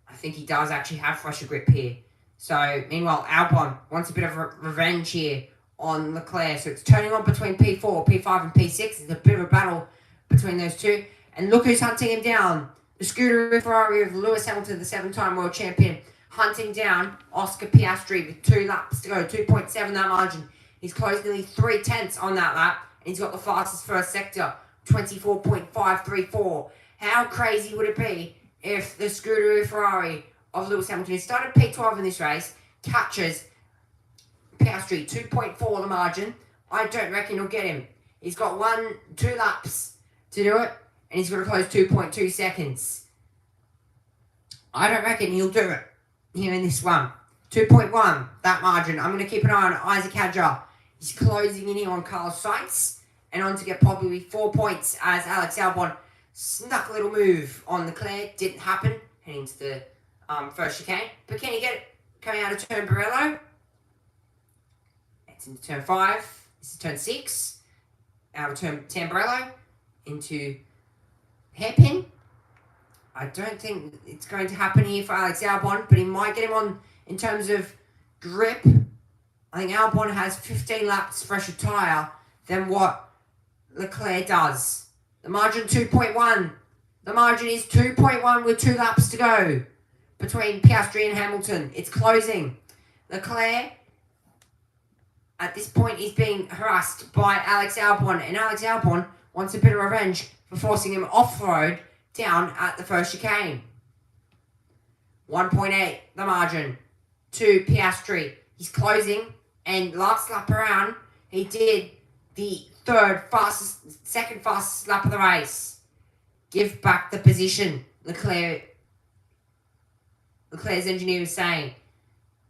I think he does actually have fresher grip here. So meanwhile, Albon wants a bit of revenge here on Leclerc. So it's turning on between P4, P5, and P6. It's a bit of a battle between those two, and look who's hunting him down. The Scuderia Ferrari of Lewis Hamilton, the 7-time world champion, hunting down Oscar Piastri with 2 laps to go, 2.7 that margin. He's closed nearly 3/10 on that lap, and he's got the fastest first sector, 24.534. How crazy would it be if the Scuderia Ferrari of Lewis Hamilton, who started P12 in this race, catches Piastri, 2.4 the margin? I don't reckon he'll get him. He's got 2 laps to do it, and he's got to close 2.2 seconds. I don't reckon he'll do it here in this one. 2.1, that margin. I'm going to keep an eye on Isaac Hadjar. He's closing in here on Carlos Sainz, and on to get probably 4 points as Alex Albon snuck a little move on Leclerc. Didn't happen, heading into the first chicane. But can he get it coming out of turn Barello? It's into turn 5. This is turn 6. Out of turn Tamburello into hairpin. I don't think it's going to happen here for Alex Albon, but he might get him on in terms of grip. I think Albon has 15 laps fresher tyre than what Leclerc does. The margin 2.1. The margin is 2.1 with 2 laps to go between Piastri and Hamilton. It's closing. Leclerc, at this point, is being harassed by Alex Albon, and Alex Albon wants a bit of revenge for forcing him off-road down at the first chicane. 1.8, the margin, to Piastri. He's closing, and last lap around, he did the second fastest lap of the race. Give back the position, Leclerc's engineer is saying.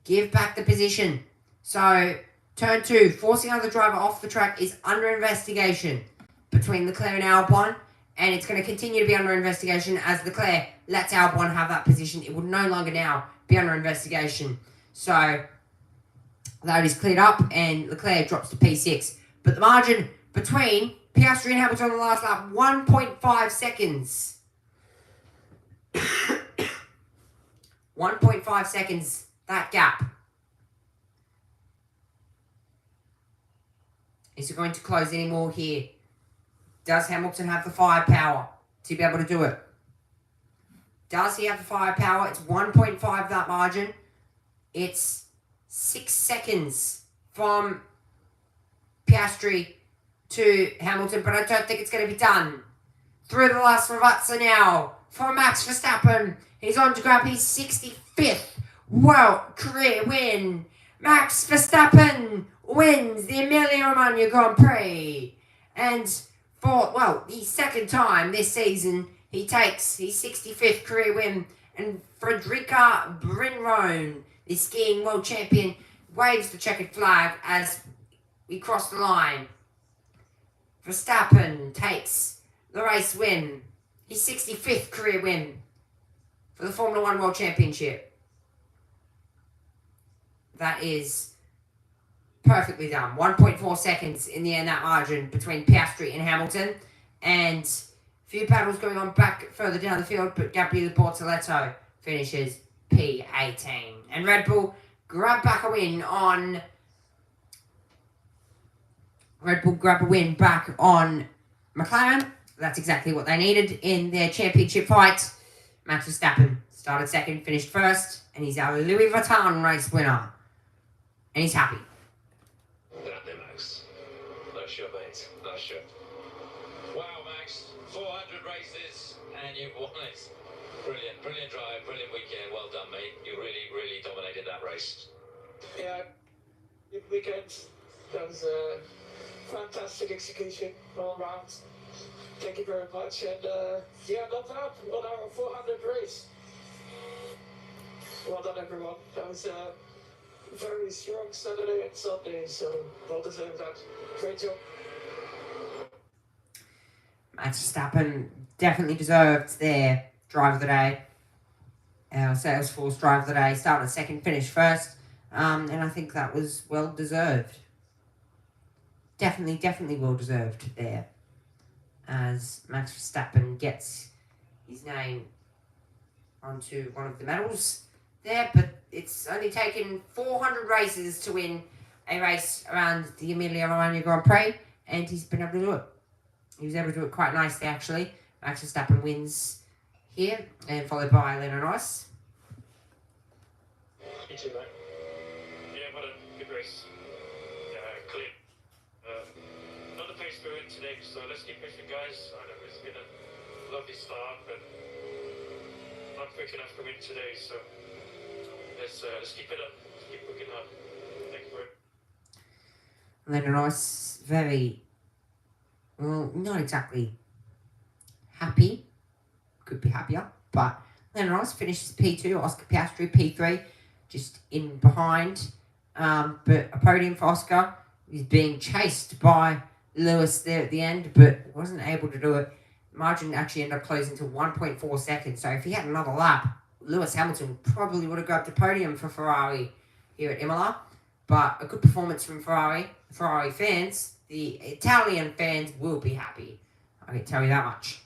Give back the position. So, turn 2, forcing another driver off the track is under investigation between Leclerc and Albon, and it's going to continue to be under investigation as Leclerc lets Albon have that position. It will no longer now be under investigation. So, that is cleared up, and Leclerc drops to P6. But the margin between Piastri and Hamilton on the last lap, 1.5 seconds. 1.5 seconds, that gap. Is it going to close any more here? Does Hamilton have the firepower to be able to do it? Does he have the firepower? It's 1.5 that margin. It's 6 seconds from Piastri to Hamilton, but I don't think it's going to be done. Through the last Ravazza now for Max Verstappen. He's on to grab his 65th world career win. Max Verstappen wins the Emilia-Romagna Grand Prix. And for, the second time this season, he takes his 65th career win. And Frederica Brinrone, the skiing world champion, waves the checkered flag as we cross the line. Verstappen takes the race win. His 65th career win for the Formula 1 World Championship. That is perfectly done. 1.4 seconds in the end, that margin between Piastri and Hamilton. And a few battles going on back further down the field, but Gabriele Bortoleto finishes P18. And Red Bull grab back a win on Red Bull grab a win back on McLaren. That's exactly what they needed in their championship fight. Max Verstappen started second, finished first, and he's our Louis Vuitton race winner. And he's happy. Grande Max. No shot, mate. No shot. Wow, Max. 400 races and you've won it. Brilliant, brilliant drive, brilliant weekend. Well done, mate. You really, really dominated that race. Yeah, good weekend. That was a fantastic execution all round. Thank you very much. And yeah, not bad on our 400 race. Well done, everyone. That was a very strong Saturday and Sunday, so well deserved that. Great job. Max Verstappen definitely deserved their drive of the day. Our Salesforce drive of the day. Started second, finished first. And I think that was well deserved. Definitely well deserved there. As Max Verstappen gets his name onto one of the medals there. But it's only taken 400 races to win a race around the Emilia-Romagna Grand Prix. And he's been able to do it. He was able to do it quite nicely, actually. Max Verstappen wins here, and followed by Lando Norris. You too, mate. Yeah, what a good race. Clean. Not the pace we were in today, so let's keep pushing, guys. I know it's been a lovely start, but not quick enough to win today, so let's keep it up. Let's keep working hard. Thanks for it. Lando Norris, very, well, not exactly happy. Could be happier, but Lando Norris finishes P2, Oscar Piastri P3, just in behind. But a podium for Oscar. He's being chased by Lewis there at the end, but wasn't able to do it. Margin actually ended up closing to 1.4 seconds. So if he had another lap, Lewis Hamilton probably would have grabbed the podium for Ferrari here at Imola. But a good performance from Ferrari fans. The Italian fans will be happy. I can tell you that much.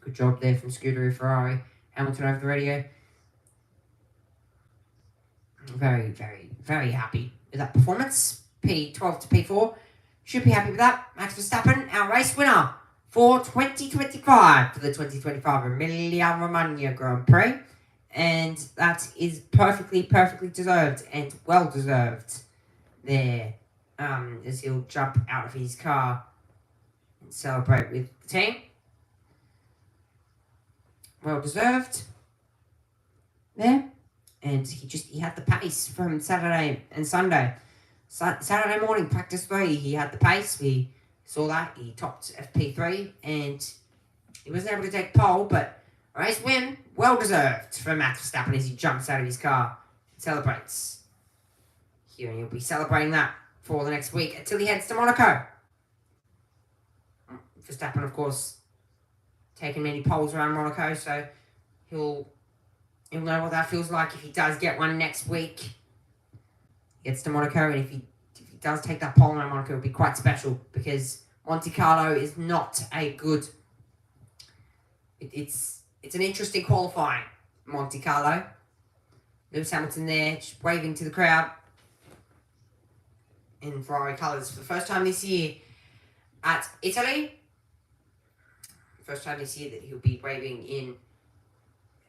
Good job there from Scuderia Ferrari. Hamilton over the radio. Very happy with that performance. P12 to P4. Should be happy with that. Max Verstappen, our race winner for 2025 for the 2025 Emilia-Romagna Grand Prix. And that is perfectly deserved and well deserved there. As he'll jump out of his car and celebrate with the team. Well deserved there. And he had the pace from Saturday and Sunday. Saturday morning, practice 3, he had the pace. We saw that. He topped FP3 and he wasn't able to take pole, but race win, well deserved for Max Verstappen as he jumps out of his car and celebrates. Here, and he'll be celebrating that for the next week until he heads to Monaco. Verstappen, of course, taking many poles around Monaco, so he'll know what that feels like if he does get one next week. He gets to Monaco, and if he does take that pole around Monaco, it'll be quite special because Monte Carlo is not a good. It's an interesting qualifying, Monte Carlo. Lewis Hamilton there, just waving to the crowd in Ferrari colours for the first time this year at Italy. First time this year that he'll be waving in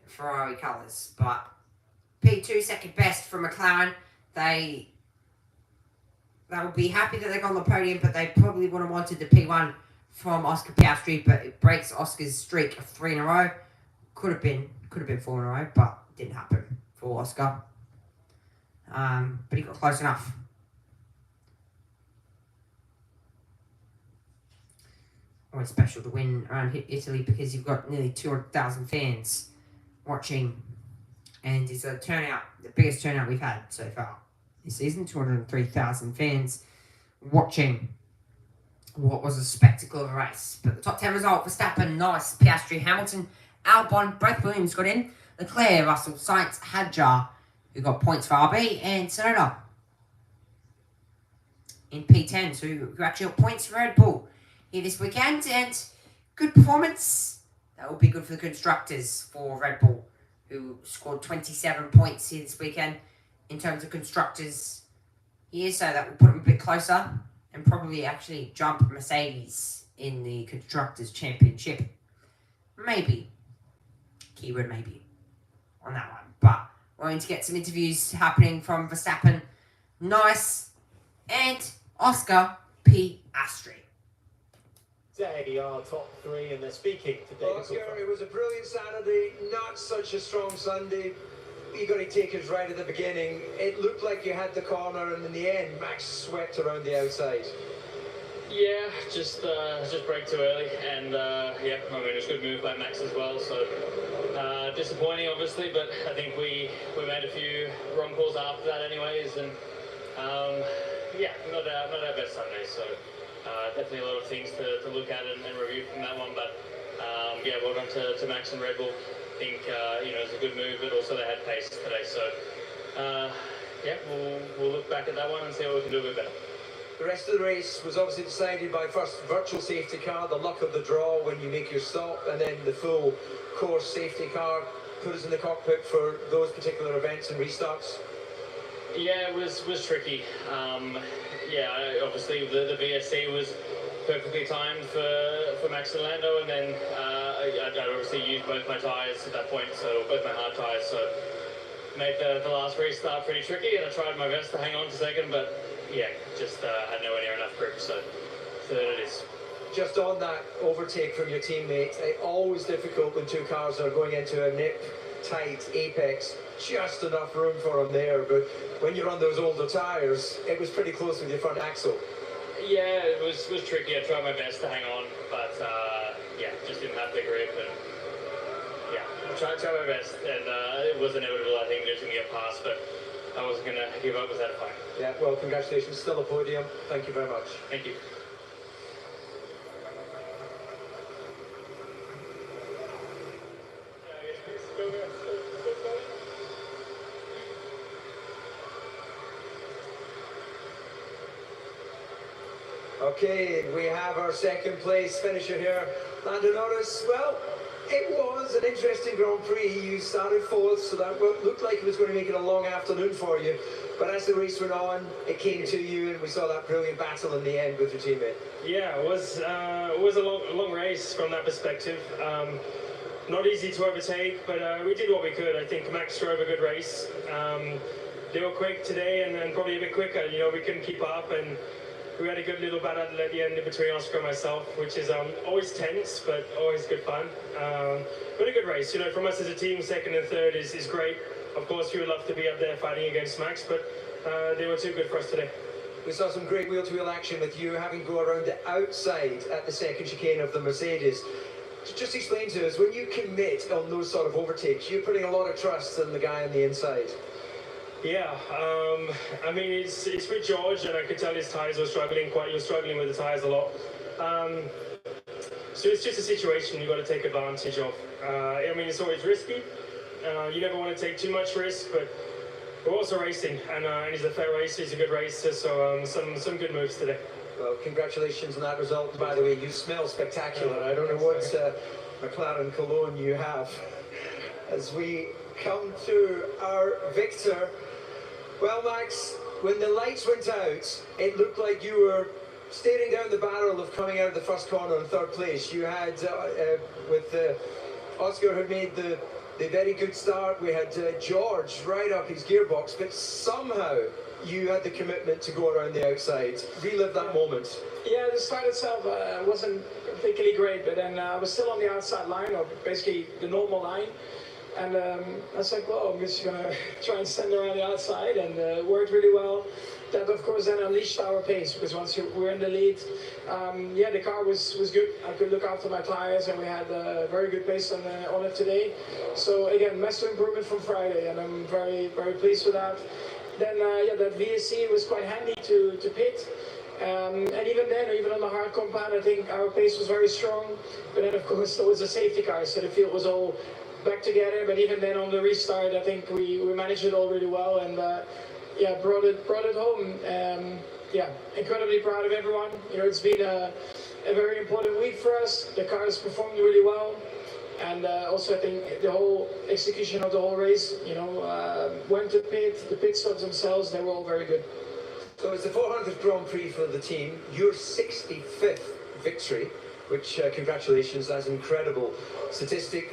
Ferrari colours. But P2 second best for McLaren. They will be happy that they got on the podium, but they probably would have wanted the P1 from Oscar Piastri, but it breaks Oscar's streak of 3 in a row. Could have been 4 in a row, but didn't happen for Oscar. But he got close enough. Always special to win around Italy because you've got nearly 200,000 fans watching, and it's a turnout, the biggest turnout we've had so far this season. 203,000 fans watching what was a spectacle of a race. But the top 10 result: Verstappen, Norris, Piastri, Hamilton, Albon, both Williams got in. Leclerc, Russell, Sainz, Hadjar, who got points for RB, and Tsunoda in P10, who actually got points for Red Bull here this weekend. And good performance. That will be good for the constructors for Red Bull, who scored 27 points here this weekend in terms of constructors here, so that will put him a bit closer and probably actually jump Mercedes in the Constructors' Championship. Maybe. Keyword maybe on that one. But we're going to get some interviews happening from Verstappen, Nice, and Oscar Piastri. Day our top three, and they're speaking today. Oscar, it was a brilliant Saturday, not such a strong Sunday. You got to take us right at the beginning. It looked like you had the corner, and in the end, Max swept around the outside. Yeah, just brake too early, and yeah, I mean, it was a good move by Max as well. So disappointing, obviously, but I think we made a few wrong calls after that, anyways, and yeah, not our best Sunday. So definitely a lot of things to look at and review from that one. But yeah, well done to Max and Red Bull. I think you know, it was a good move, but also they had pace today. So yeah, we'll look back at that one and see what we can do a bit better. The rest of the race was obviously decided by first virtual safety car, the luck of the draw when you make your stop, and then the full course safety car put us in the cockpit for those particular events and restarts. Yeah, it was tricky. Yeah, obviously the VSC was perfectly timed for Max and Lando, and then I'd obviously used both my tyres at that point, so both my hard tyres, so made the last restart pretty tricky, and I tried my best to hang on to second, but yeah, just had nowhere near enough grip, so third it is. Just on that overtake from your teammate, always difficult when two cars are going into a nip-tight apex. Just enough room for them there, but when you're on those older tyres, it was pretty close with your front axle. Yeah, it was tricky. I tried my best to hang on, but yeah, just didn't have the grip, and yeah, I tried my best, and it was inevitable, I think, losing a pass, but I wasn't going to give up without a fight. Yeah, well, congratulations, still a podium. Thank you very much. Thank you. Okay, we have our second place finisher here, Lando Norris. Well, it was an interesting Grand Prix. You started fourth, so that looked like it was going to make it a long afternoon for you. But as the race went on, it came to you, and we saw that brilliant battle in the end with your teammate. Yeah, it was a long race from that perspective. Not easy to overtake, but we did what we could. I think Max drove a good race. They were quick today, and probably a bit quicker. You know, we couldn't keep up, and we had a good little battle at the end between Oscar and myself, which is always tense, but always good fun. But a good race. You know, from us as a team, second and third is great. Of course, we would love to be up there fighting against Max, but they were too good for us today. We saw some great wheel-to-wheel action with you having to go around the outside at the second chicane of the Mercedes. Just explain to us, when you commit on those sort of overtakes, you're putting a lot of trust in the guy on the inside. Yeah, I mean, it's with George, and I could tell his tyres were struggling quite. He was struggling with the tyres a lot. So it's just a situation you've got to take advantage of. I mean, it's always risky. You never want to take too much risk, but we're also racing, and he's a fair racer. He's a good racer, so some good moves today. Well, congratulations on that result. By the way, you smell spectacular. I don't know what McLaren cologne you have. As we come to our victor. Well, Max, when the lights went out, it looked like you were staring down the barrel of coming out of the first corner in third place. You had, with Oscar had made the very good start. We had George right up his gearbox, but somehow you had the commitment to go around the outside. Relive that moment. Yeah, the start itself wasn't particularly great, but then I was still on the outside line, or basically the normal line. And I was like, well, I'm just going to try and stand around the outside, and it worked really well. That, of course, then unleashed our pace, because once we're in the lead, yeah, the car was good. I could look after my tires, and we had a very good pace on it today. So, again, massive improvement from Friday, and I'm very, very pleased with that. Then, yeah, that VSC was quite handy to pit. And even then, even on the hard compound, I think our pace was very strong. But then, of course, there was a safety car, so the field was all back together. But even then, on the restart, I think we managed it all really well, and yeah, brought it home. Yeah, incredibly proud of everyone. You know, it's been a very important week for us. The cars performed really well. And also, I think the whole execution of the whole race, went to pit, the pit stops themselves, they were all very good. So it's the 400th Grand Prix for the team, your 65th victory, which congratulations, that's an incredible statistic.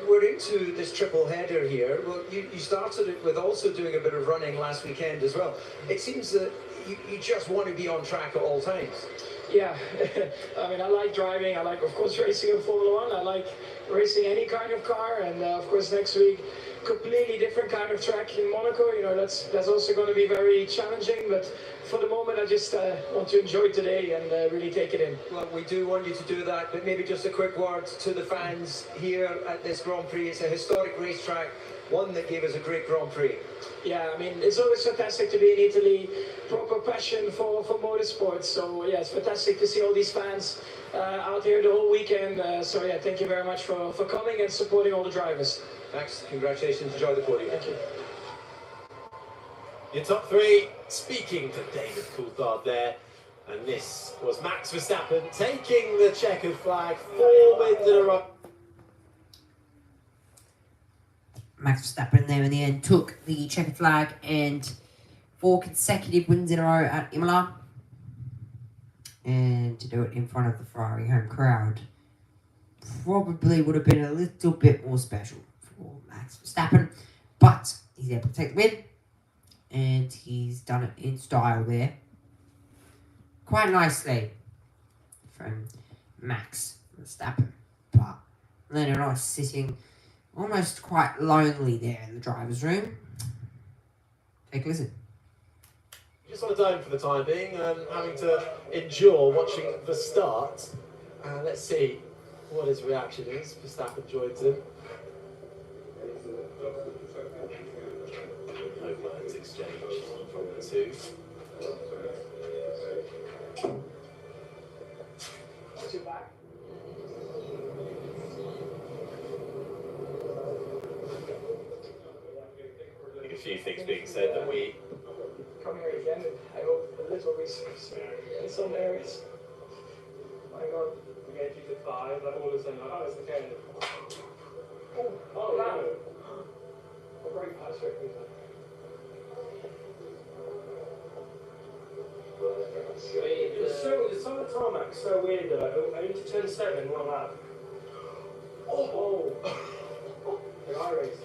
We're into this triple header here. Well, you started it with also doing a bit of running last weekend as well. It seems that you just want to be on track at all times. Yeah, I mean, I like driving, I like, of course, racing in Formula 1, I like racing any kind of car, and of course next week, completely different kind of track in Monaco, that's also going to be very challenging, but for the moment I just want to enjoy today and really take it in. Well, we do want you to do that, but maybe just a quick word to the fans here at this Grand Prix. It's a historic racetrack, one that gave us a great Grand Prix. Yeah, I mean, it's always fantastic to be in Italy, proper passion for motorsports, so yeah, it's fantastic to see all these fans out here the whole weekend, so yeah, thank you very much for coming and supporting all the drivers. Thanks, congratulations, enjoy the podium. Thank you. Your top three, speaking to David Coulthard there, and this was Max Verstappen taking the checkered flag, 4 wins in a row. Max Verstappen there in the end took the checkered flag and 4 consecutive wins in a row at Imola. And to do it in front of the Ferrari home crowd probably would have been a little bit more special for Max Verstappen. But he's able to take the win. And he's done it in style there. Quite nicely from Max Verstappen. But Lando Norris sitting almost quite lonely there in the driver's room. Take a listen. Just on a dome for the time being, having to endure watching the start. Let's see what his reaction is. Verstappen joins him. No words exchanged from the two. I think a few things being said that we Come here again, I hope a little research in some areas. My God. We gave you the 5, like all of a sudden, like, oh, it's okay. Oh, no. A great pass record. It's on the tarmac, so weird though. I need to turn 7 one lap. Oh! Like I raced.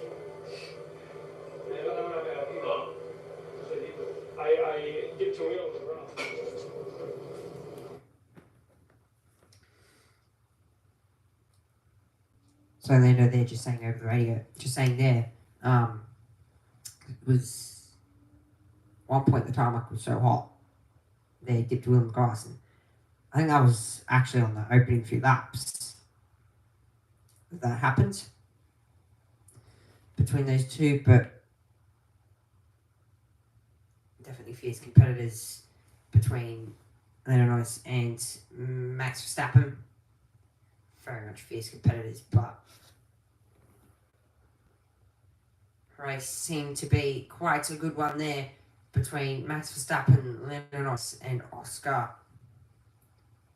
No. I dipped a wheel to run. So Lando there just saying over the radio, just saying there, it was one point the tarmac was so hot, they dipped a wheel in the grass, and I think that was actually on the opening few laps that happened between those two, but definitely fierce competitors between Lando Norris and Max Verstappen. Very much fierce competitors, but race seemed to be quite a good one there between Max Verstappen, Lando Norris and Oscar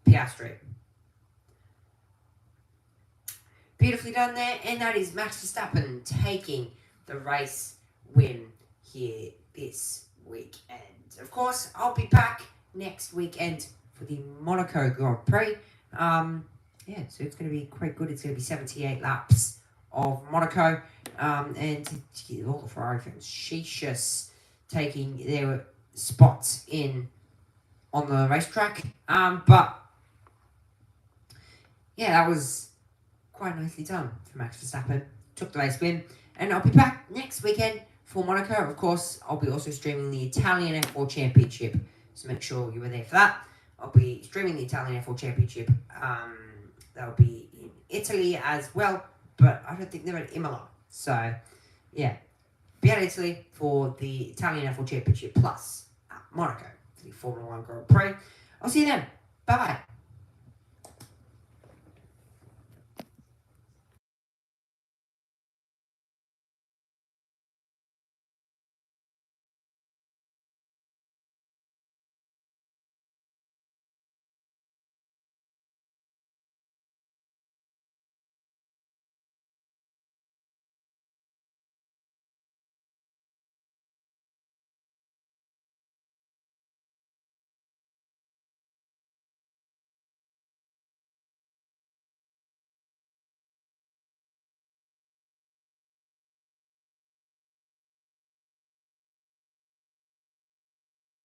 Piastri. Beautifully done there, and that is Max Verstappen taking the race win here this weekend. Of course, I'll be back next weekend for the Monaco Grand Prix. Yeah, so it's going to be quite good. It's going to be 78 laps of Monaco. And all the Ferrari fans, sheesh, taking their spots in on the racetrack. But yeah, that was quite nicely done for Max Verstappen. Took the race win. And I'll be back next weekend for Monaco. Of course, I'll be also streaming the Italian F4 Championship. So make sure you are there for that. I'll be streaming the Italian F4 Championship. That'll be in Italy as well. But I don't think they're at Imola. So, yeah. Be at Italy for the Italian F4 Championship plus at Monaco for the Formula 1 Grand Prix. I'll see you then. Bye-bye.